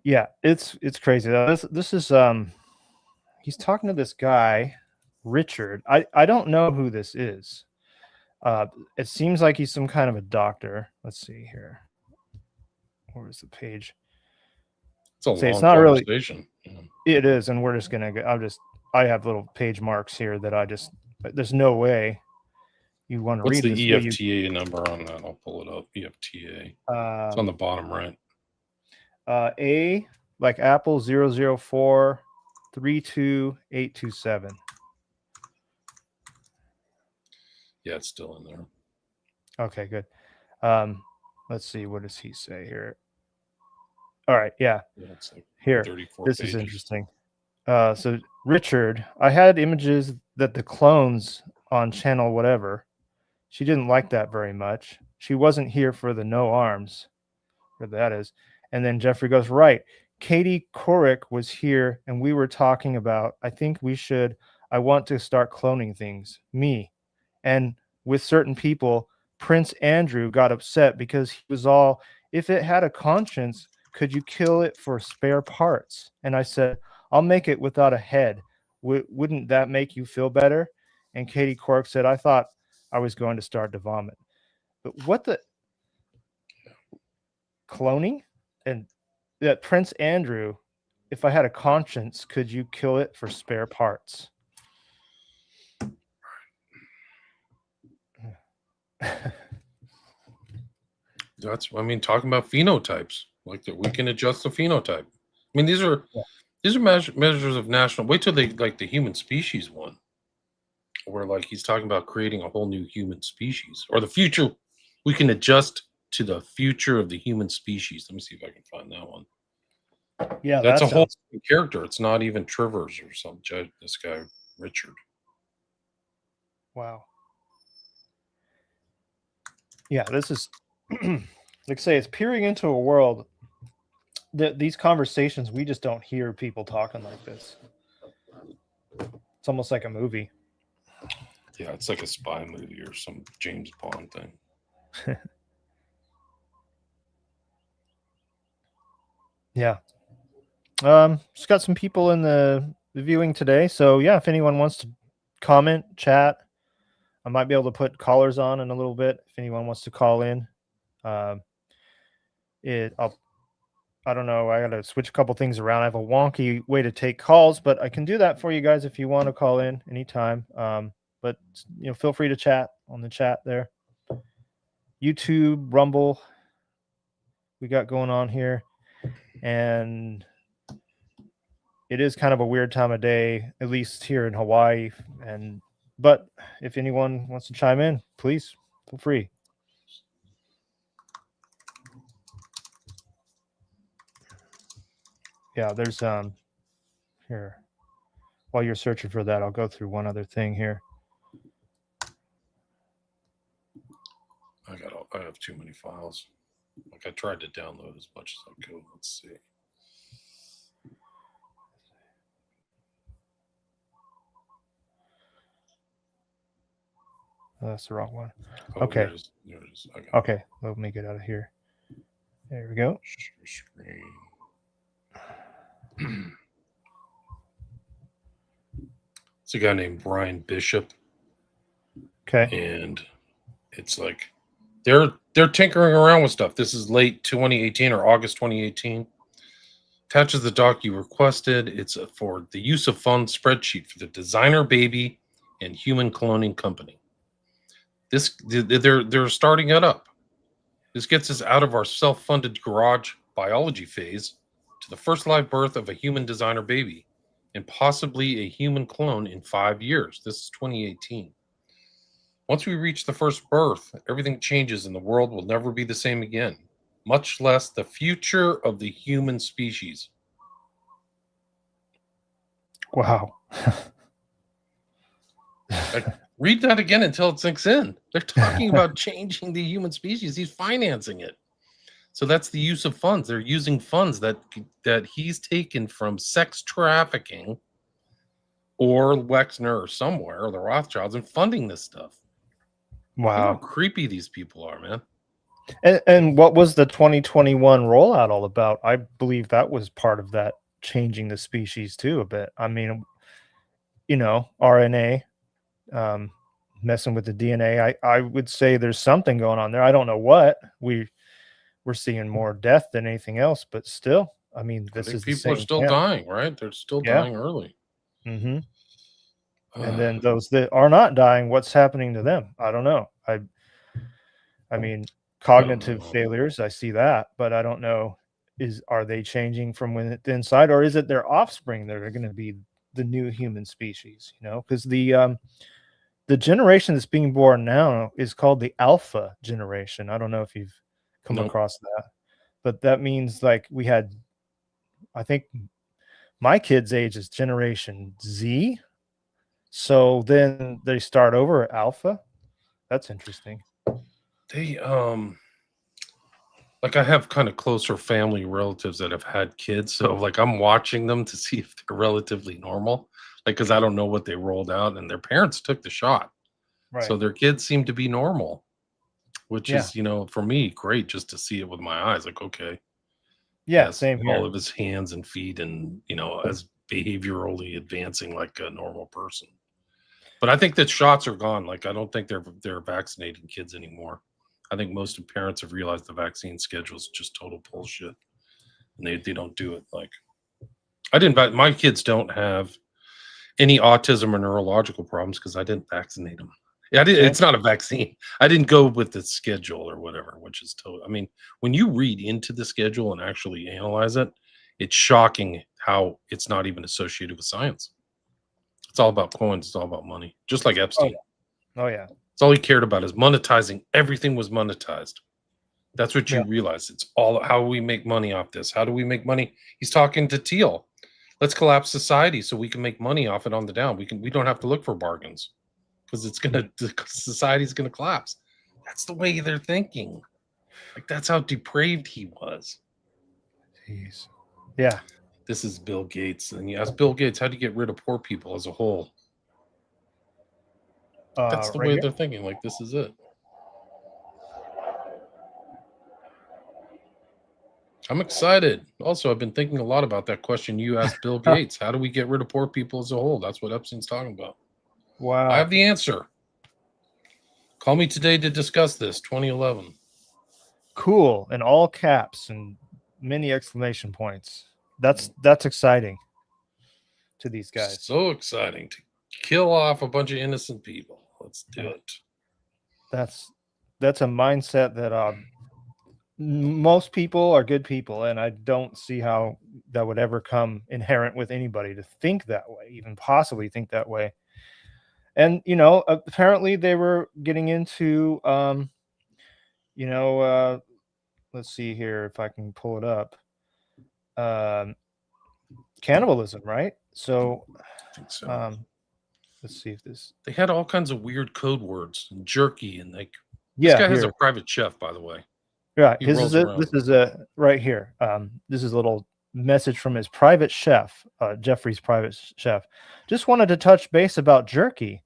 Yeah, it's crazy. This is he's talking to this guy, Richard. I don't know who this is. It seems like he's some kind of a doctor. Let's see here. Where's the page? It's a long conversation. It is, and we're just gonna go. I have little page marks here that there's no way you want to read. What's the EFTA number on that? I'll pull it up. EFTA. It's on the bottom right. A like Apple 004 32827. Yeah, it's still in there. Okay, good. Let's see, what does he say here? All right, yeah. It's like here. This pages. Is interesting. So Richard, I had images that the clones on channel whatever. She didn't like that very much. She wasn't here for the no arms, where that is. And then Jeffrey goes, right. Katie Couric was here and we were talking about, I want to start cloning things. Me. And with certain people, Prince Andrew got upset because he was all, if it had a conscience, could you kill it for spare parts? And I said, I'll make it without a head. Wouldn't that make you feel better? And Katie Couric said, I thought I was going to start to vomit. But what the cloning? And that Prince Andrew, if I had a conscience, could you kill it for spare parts? Talking about phenotypes, like that we can adjust the phenotype. I mean, these are measures of national. Wait till they like the human species one, where like he's talking about creating a whole new human species or the future. We can adjust to the future of the human species. Let me see if I can find that one. Yeah, that's a whole character. It's not even Trivers or some judge. This guy Richard. Wow. Yeah, this is like I say, it's peering into a world that these conversations we just don't hear people talking like this. It's almost like a movie. Yeah, it's like a spy movie or some James Bond thing. Yeah. Just got some people in the viewing today. So yeah, if anyone wants to comment, chat, I might be able to put callers on in a little bit if anyone wants to call in. Um, I don't know. I got to switch a couple things around. I have a wonky way to take calls, but I can do that for you guys if you want to call in anytime. But feel free to chat on the chat there. YouTube, Rumble, we got going on here, and it is kind of a weird time of day, at least here in Hawaii. But if anyone wants to chime in, please feel free. Yeah, there's here. While you're searching for that, I'll go through one other thing here. I have too many files. Like I tried to download as much as I could. Let's see. Oh, that's the wrong one. Oh, okay. There it is. Okay, let me get out of here. There we go. Share screen. It's a guy named Brian Bishop. Okay. And it's like they're tinkering around with stuff. This is late 2018 or August 2018. Attaches the doc you requested. It's for the use of funds spreadsheet for the designer baby and human cloning company. They're starting it up. This gets us out of our self-funded garage biology phase to the first live birth of a human designer baby and possibly a human clone in 5 years. This is 2018. Once we reach the first birth, everything changes and the world will never be the same again, much less the future of the human species. Wow. Read that again until it sinks in. They're talking about changing the human species. He's financing it. So that's the use of funds. They're using funds that he's taken from sex trafficking or Wexner or somewhere, or the Rothschilds, and funding this stuff. Wow. You know how creepy these people are, man. And what was the 2021 rollout all about? I believe that was part of that changing the species too a bit. I mean, RNA, messing with the DNA. I would say there's something going on there. I don't know what. We're seeing more death than anything else, but still, I mean, this is people are still dying, right? They're still dying early. Mm-hmm. And then those that are not dying, what's happening to them? I don't know. I mean, cognitive failures, I see that, but I don't know. Are they changing from within the inside, or is it their offspring that are going to be the new human species? Because the generation that's being born now is called the Alpha generation. I don't know if you've come across that, but that means like we had, I think my kid's age is Generation Z. So then they start over at Alpha. That's interesting. They like I have kind of closer family relatives that have had kids, so like I'm watching them to see if they're relatively normal, like because I don't know what they rolled out, and their parents took the shot, right. So their kids seem to be normal, which is for me great just to see it with my eyes. Like okay, same here. All of his hands and feet, and as behaviorally advancing like a normal person. But I think that shots are gone. Like I don't think they're vaccinating kids anymore. I think most parents have realized the vaccine schedule is just total bullshit, and they don't do it. Like my kids don't have any autism or neurological problems because I didn't vaccinate them. Yeah, it's not a vaccine. I didn't go with the schedule or whatever, which is total. I mean, when you read into the schedule and actually analyze it, it's shocking how it's not even associated with science. It's all about coins. It's all about money, just like Epstein. Oh yeah. It's all he cared about is monetizing. Everything was monetized. That's what you realize. It's all how we make money off this. How do we make money? He's talking to Thiel. Let's collapse society so we can make money off it on the down. We don't have to look for bargains because society's gonna collapse. That's the way they're thinking. Like that's how depraved he was. Jeez. Yeah. This is Bill Gates. And you ask Bill Gates, how do you get rid of poor people as a whole? That's the way they're thinking. Like, this is it. I'm excited. Also, I've been thinking a lot about that question you asked Bill Gates. How do we get rid of poor people as a whole? That's what Epstein's talking about. Wow. I have the answer. Call me today to discuss this. 2011. Cool, in all caps and many exclamation points. That's exciting to these guys. So exciting to kill off a bunch of innocent people. Let's do Yeah. it. That's a mindset that most people are good people, and I don't see how that would ever come inherent with anybody to think that way, even possibly think that way. And apparently they were getting into you know, let's see here if I can pull it up. Um, cannibalism, right? So, I think so. let's see if this. They had all kinds of weird code words and jerky and like this Yeah, guy has here. a private chef, by the way. Yeah, He his is rolls it. around. This is a right here. This is a little message from his private chef, Jeffrey's private chef. Just wanted to touch base about jerky.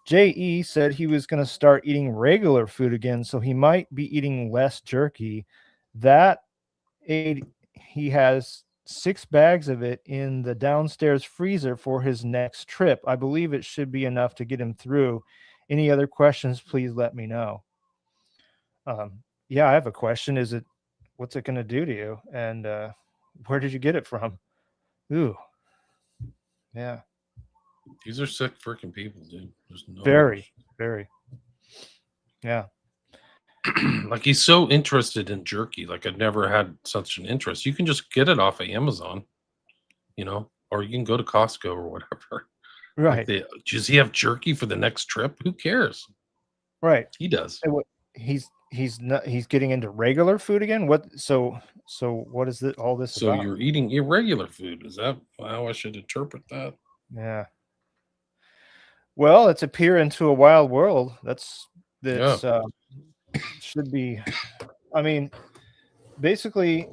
JE said he was going to start eating regular food again, so he might be eating less jerky. That he has 6 bags of it in the downstairs freezer for his next trip. I believe it should be enough to get him through. Any other questions, please let me know. Yeah, I have a question. What's it going to do to you? And where did you get it from? Ooh, yeah, These are sick freaking people, dude. There's no very, very, yeah. like he's so interested in jerky. Like I've never had such an interest. You can just get it off of Amazon, or you can go to Costco or whatever. Like Right, does he have jerky for the next trip? Who cares? right. He does. And he's getting into regular food again. So what is all this So about? you're eating irregular food. Is that how I should interpret that? Yeah. Well, it's a peer into a wild world. Yeah. That's should be. I mean, basically,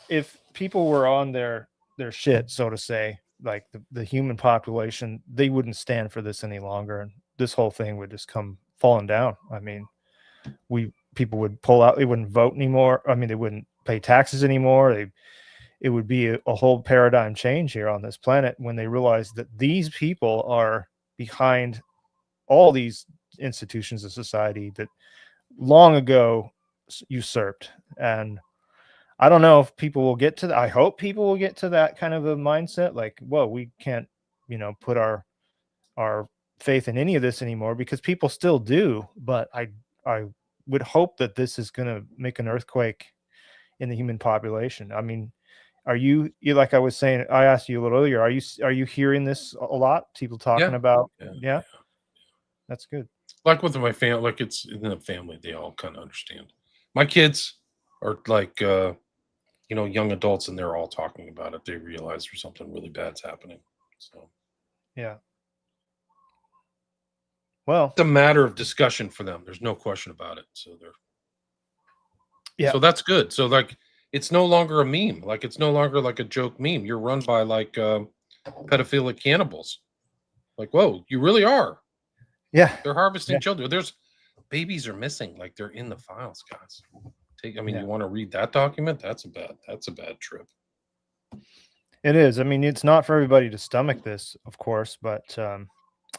if people were on their shit, so to say, like the human population, they wouldn't stand for this any longer, and this whole thing would just come falling down. I mean, people would pull out. They wouldn't vote anymore. I mean, they wouldn't pay taxes anymore. It would be a whole paradigm change here on this planet when they realize that these people are behind all these institutions of society that long ago usurped. And I don't know if people will get to that. I hope people will get to that kind of a mindset, like, whoa, we can't put our faith in any of this anymore, because people still do. But I would hope that this is going to make an earthquake in the human population. I mean, like I was saying, I asked you a little earlier, are you hearing this a lot, people talking Yeah. about? Yeah. Yeah, that's good. Like with my family, like it's in the family, they all kind of understand. My kids are like young adults and they're all talking about it. They realize there's something really bad's happening. So Yeah, well, it's a matter of discussion for them. There's no question about it. yeah, So that's good. So like it's no longer a meme. Like it's no longer like a joke meme. You're run by like pedophilic cannibals. Like, whoa, you really are. yeah, They're harvesting yeah, children. There's babies are missing. Like they're in the files, guys. yeah. You want to read that document? That's a bad trip. It is. I mean, it's not for everybody to stomach this, of course, but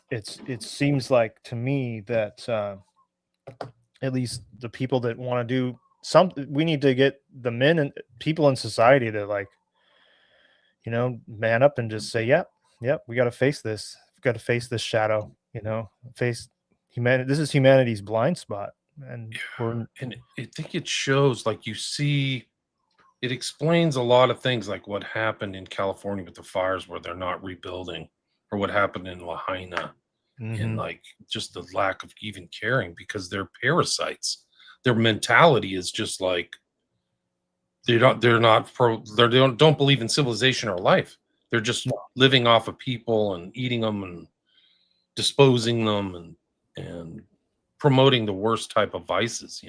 it seems like to me that at least the people that want to do something, we need to get the men and people in society to, like, man up and just say, yep, we got to face this. We've got to face this shadow, face humanity. This is humanity's blind spot. And And I think it shows, like you see, it explains a lot of things, like what happened in California with the fires where they're not rebuilding, or what happened in Lahaina, and Mhm. like just the lack of even caring because they're parasites. Their mentality is just like they don't believe in civilization or life. They're just No, living off of people and eating them and disposing them and promoting the worst type of vices.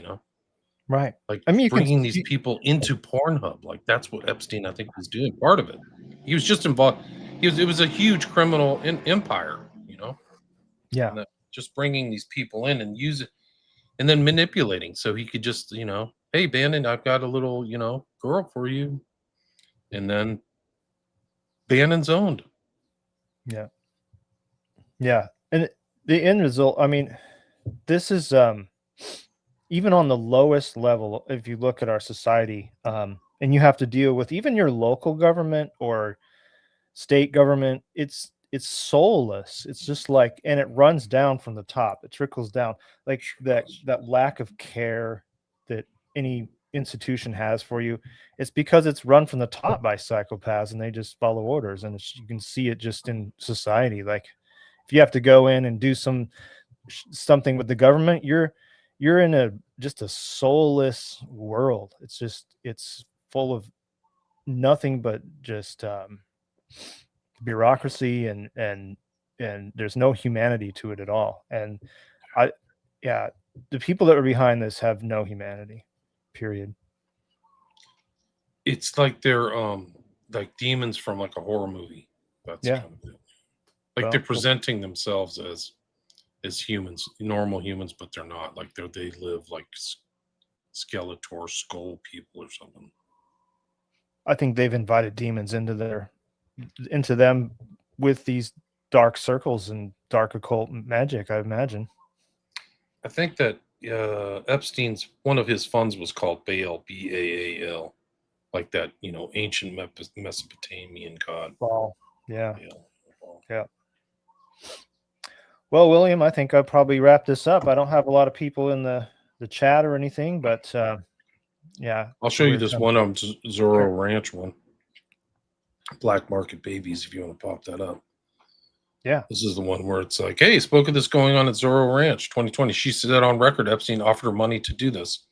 right. Like I mean, you can bringing these see, people into Pornhub. Like that's what Epstein, I think, was doing. Part of it, he was just involved. It was a huge criminal empire, yeah, and that just bringing these people in and use it, and then manipulating so he could just, hey, Bannon, I've got a little, girl for you, and then Bannon's owned. yeah, yeah. And the end result, I mean, this is even on the lowest level. If you look at our society, and you have to deal with even your local government or state government, it's soulless. It's just like, and it runs down from the top. It trickles down, like Sure that does. lack of care that any institution has for you. It's because it's run from the top by psychopaths, and they just follow orders. And you can see it just in society. Like if you have to go in and do something with the government, you're in just a soulless world. It's full of nothing but just bureaucracy, and there's no humanity to it at all. And I yeah, the people that are behind this have no humanity, period. It's like they're like demons from like a horror movie. That's Yeah, kind of it. Like they're well, presenting themselves as humans, normal humans, but they're not. Like they live like Skeletor skull people or something. I think they've invited demons into them with these dark circles and dark occult magic, I imagine. I think that Epstein's one of his funds was called Baal, Baal, like that, ancient Mesopotamian god. Wow. Yeah. Baal. Yeah. Well, William, I think I'll probably wrap this up. I don't have a lot of people in the chat or anything, but yeah. I'll show you this one Zorro Ranch one. Black market babies, if you want to pop that up. Yeah. This is the one where it's like, hey, spoke of this going on at Zorro Ranch 2020. She said on record Epstein offered her money to do this.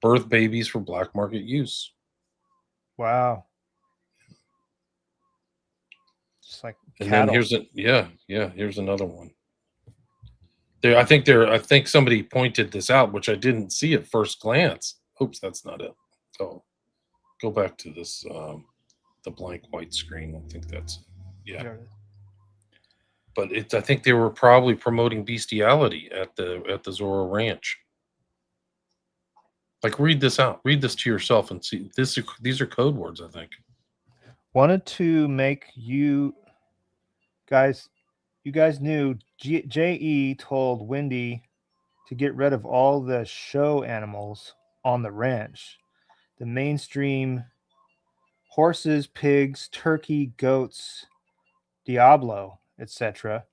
Birth babies for black market use. Wow. Just like And cattle. then here's another one. I think somebody pointed this out, which I didn't see at first glance. Oops, that's not it. Oh, go back to this the blank white screen. I think that's But I think they were probably promoting bestiality at the Zorro Ranch. Like, read this out. Read this to yourself and see. These are code words, I think. Wanted to make you guys knew J.E. told Wendy to get rid of all the show animals on the ranch. The mainstream horses, pigs, turkey, goats, Diablo, etc.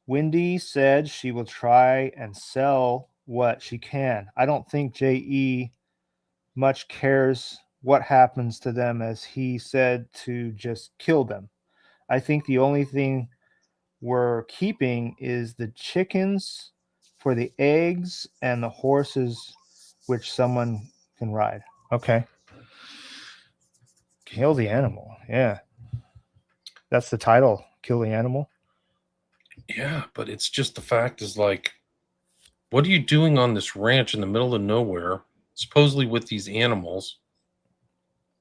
Wendy said she will try and sell what she can. I don't think J.E. much cares what happens to them, as he said to just kill them. I think the only thing we're keeping is the chickens for the eggs and the horses, which someone can ride. Okay. Kill the animal. Yeah. That's the title. Kill the animal. Yeah, but it's just the fact is like, what are you doing on this ranch in the middle of nowhere, supposedly with these animals,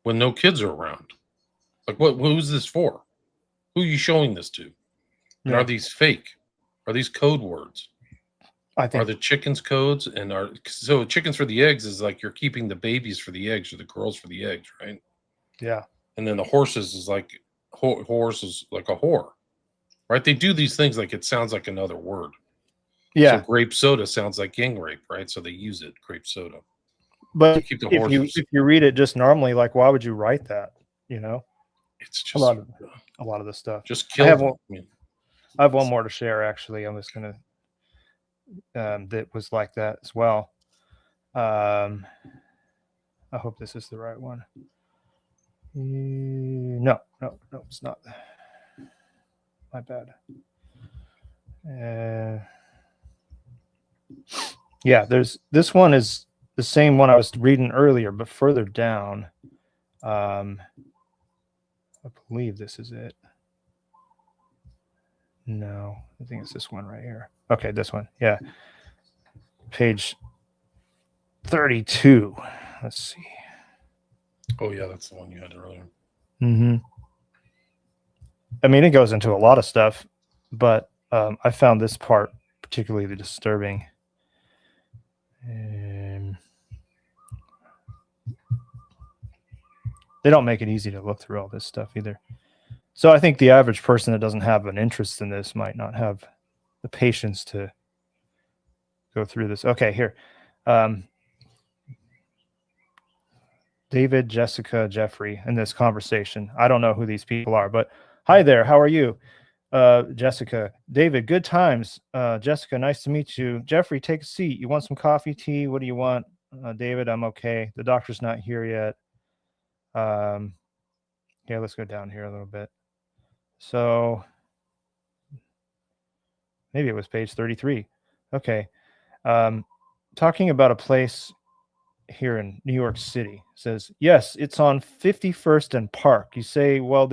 when no kids are around? Like, who's this for? Who are you showing this to? And Yeah. are these fake? Are these code words? I think Are the chickens codes? And so chickens for the eggs is like you're keeping the babies for the eggs or the girls for the eggs, right? yeah. And then the horses is like horse is like a whore, right? They do these things like it sounds like another word. Yeah. So grape soda sounds like gang rape, right? So they use it, grape soda. But Keep the if horses. you read it just normally, like, why would you write that? You know, It's a just lot of the stuff. just kill them. I have one more to share. Actually, I'm just gonna that was like that as well. I hope this is the right one. No, it's not. My bad. Yeah, this one is the same one I was reading earlier, but further down. I believe this is it. No, I think it's this one right here. Okay, this one. Yeah. Page 32. Let's see. Oh, yeah, that's the one you had earlier. Mm-hmm. I mean, it goes into a lot of stuff, but I found this part particularly disturbing. They don't make it easy to look through all this stuff either. So I think the average person that doesn't have an interest in this might not have the patience to go through this. Okay, here. David, Jessica, Jeffrey in this conversation. I don't know who these people are, but hi there. How are you? Jessica, David, good times. Jessica, nice to meet you. Jeffrey, take a seat. You want some coffee, tea? What do you want? David, I'm okay. The doctor's not here yet. Yeah, let's go down here a little bit. So maybe it was page 33. Okay. Talking about a place here in New York City. It says, yes, it's on 51st and Park. You say, well,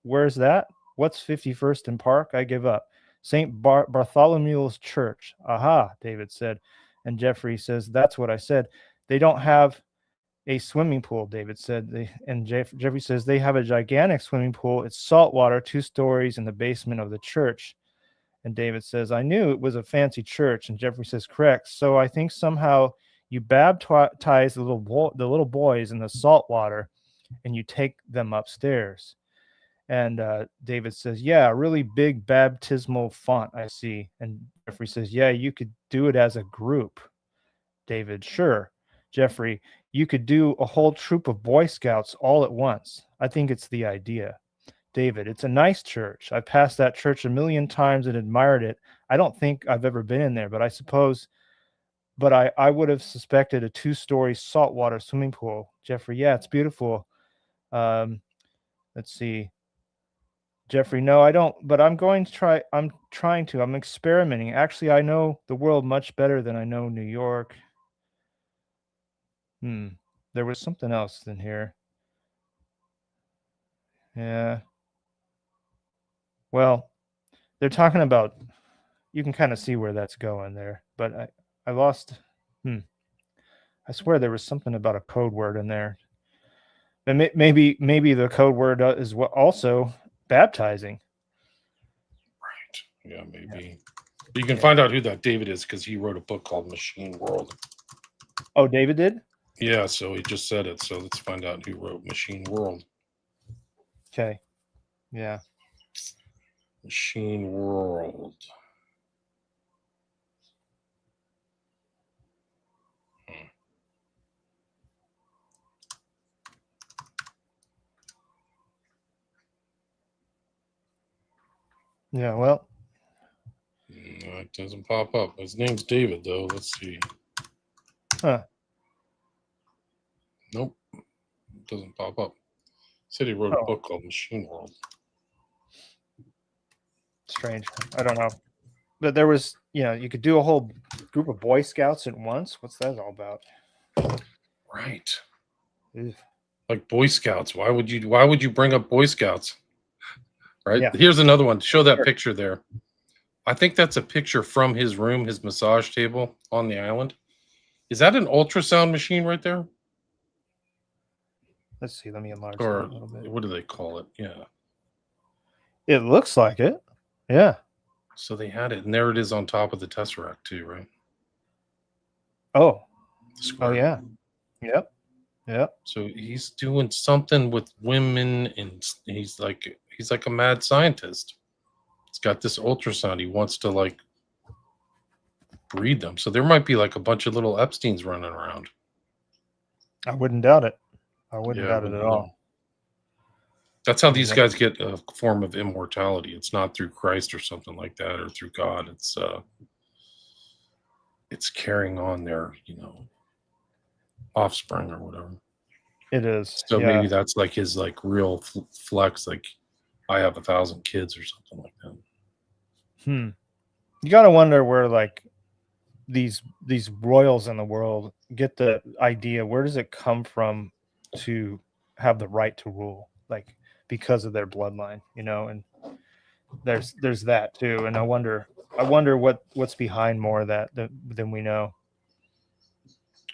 where's that? What's 51st and Park? I give up. St. Bartholomew's Church. Aha, David said. And Jeffrey says, that's what I said. They don't have a swimming pool, David said. Jeffrey says, they have a gigantic swimming pool. It's saltwater, 2 stories in the basement of the church. And David says, I knew it was a fancy church. And Jeffrey says, correct. So I think somehow you baptize the little boys in the salt water and you take them upstairs. And David says, yeah, a really big baptismal font, I see. And Jeffrey says, yeah, you could do it as a group. David, sure. Jeffrey, you could do a whole troop of Boy Scouts all at once. I think it's the idea. David, it's a nice church. I've passed that church a million times and admired it. I don't think I've ever been in there, but I suppose, I would have suspected a 2-story saltwater swimming pool. Jeffrey, yeah, it's beautiful. Let's see. Jeffrey, no, I don't, but I'm trying to. I'm experimenting. Actually, I know the world much better than I know New York. There was something else in here. Yeah. Well, they're talking about, you can kind of see where that's going there, but I lost. I swear there was something about a code word in there. And maybe the code word is what also baptizing. Right. Yeah, maybe. You can find out who that David is because he wrote a book called Machine World. Oh, David did? Yeah, so he just said it. So let's find out who wrote Machine World. Okay. Yeah. Machine World. Yeah, well. No, it doesn't pop up. His name's David, though. Let's see. Huh. Nope. It doesn't pop up. Said he wrote a book called Machine World. Strange. I don't know. But there was, you could do a whole group of Boy Scouts at once. What's that all about? Right. Ew. Like Boy Scouts. Why would you bring up Boy Scouts? Right. Yeah. Here's another one. Show that picture there. I think that's a picture from his room, his massage table on the island. Is that an ultrasound machine right there? Let's see. Let me enlarge or that a little bit. What do they call it? Yeah. It looks like it. Yeah. So they had it, and there it is on top of the Tesseract too, right? Oh. Oh yeah. Yep. Yep. So he's doing something with women, and he's like a mad scientist. He's got this ultrasound. He wants to like breed them. So there might be like a bunch of little Epsteins running around. I wouldn't doubt it. I wouldn't doubt it at all. That's how these guys get a form of immortality. It's not through Christ or something like that, or through God. It's carrying on their, offspring or whatever. It is. So maybe that's like his like real flex. Like I have 1,000 kids or something like that. You gotta wonder where like these royals in the world get the idea. Where does it come from to have the right to rule? Like because of their bloodline, and there's that too. And I wonder what's behind more of that than we know.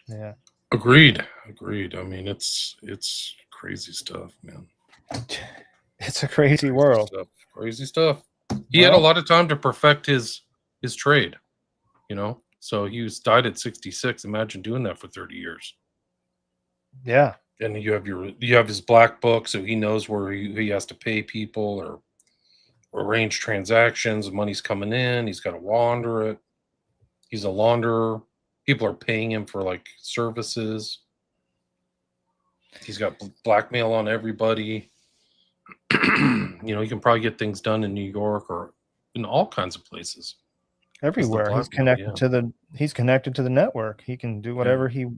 Yeah. Agreed. I mean, it's crazy stuff, man. It's a crazy world. Crazy stuff. He had a lot of time to perfect his trade, So he died at 66. Imagine doing that for 30 years. Yeah. And you have his black book, so he knows where he has to pay people or arrange transactions. Money's coming in. He's got to launder it. He's a launderer. People are paying him for like services. He's got blackmail on everybody. You know, he can probably get things done in New York or in all kinds of places. Everywhere. He's connected to the network. He can do whatever he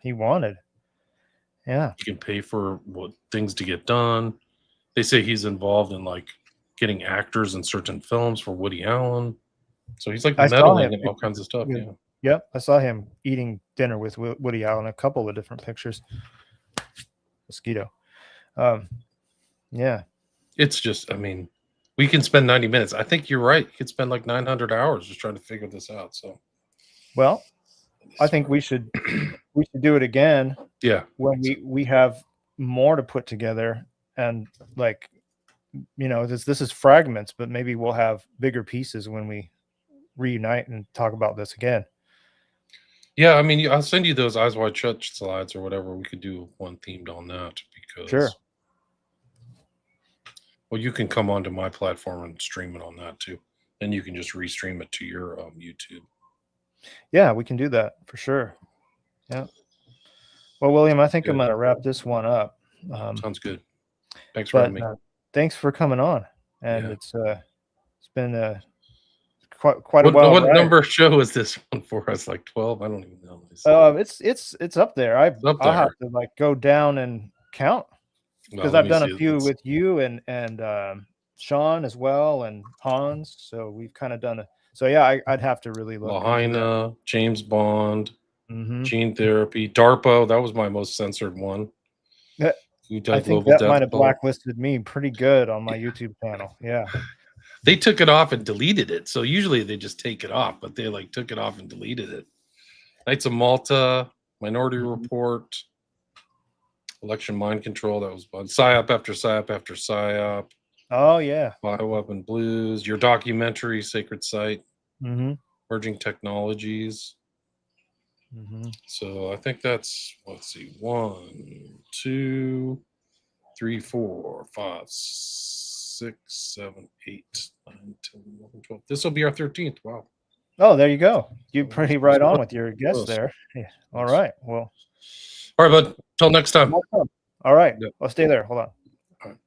wanted. Yeah. He can pay for things to get done. They say he's involved in like getting actors in certain films for Woody Allen. So he's like meddling in all kinds of stuff. Yeah. Yep. I saw him eating dinner with Woody Allen, a couple of different pictures. Mosquito. Yeah. It's just, I mean, we can spend 90 minutes. I think you're right. You could spend like 900 hours just trying to figure this out. So, well, I think we should do it again. Yeah. When we have more to put together, and like, you know, this is fragments, but maybe we'll have bigger pieces when we reunite and talk about this again. Yeah, I mean, I'll send you those Eyes Wide Shut slides or whatever. We could do one themed on that because. Sure. Well, you can come onto my platform and stream it on that too, and you can just restream it to your YouTube. Yeah, we can do that for sure. Yeah. Well, William, I think I'm going to wrap this one up. Sounds good. Thanks for having me. Thanks for coming on, and it's been quite a while. What number show is this one for us? Like 12? I don't even know. It's up there. I'll have to like go down and count. Because I've done a few with you and Sean as well and Hans, so we've kind of done so yeah, I'd have to really look. Lahaina, James Bond, Gene Therapy, DARPA. That was my most censored one. I think that might have blacklisted me pretty good on my YouTube channel. Yeah, they took it off and deleted it. So usually they just take it off, but they like took it off and deleted it. Knights of Malta, Minority Report. Election Mind Control, that was fun. PSYOP after PSYOP after PSYOP. Oh, yeah. Bioweapon Blues. Your documentary, Sacred Site. Emerging Technologies. So I think that's, let's see, 1, 2, 3, 4, 5, 6, 7, 8, 9, 10, 11, 12. This will be our 13th. Wow. Oh, there you go. You're pretty right on with your guess there. Yeah. All right. Well. All right, bud. Till next time. All right. I'll stay there. Hold on.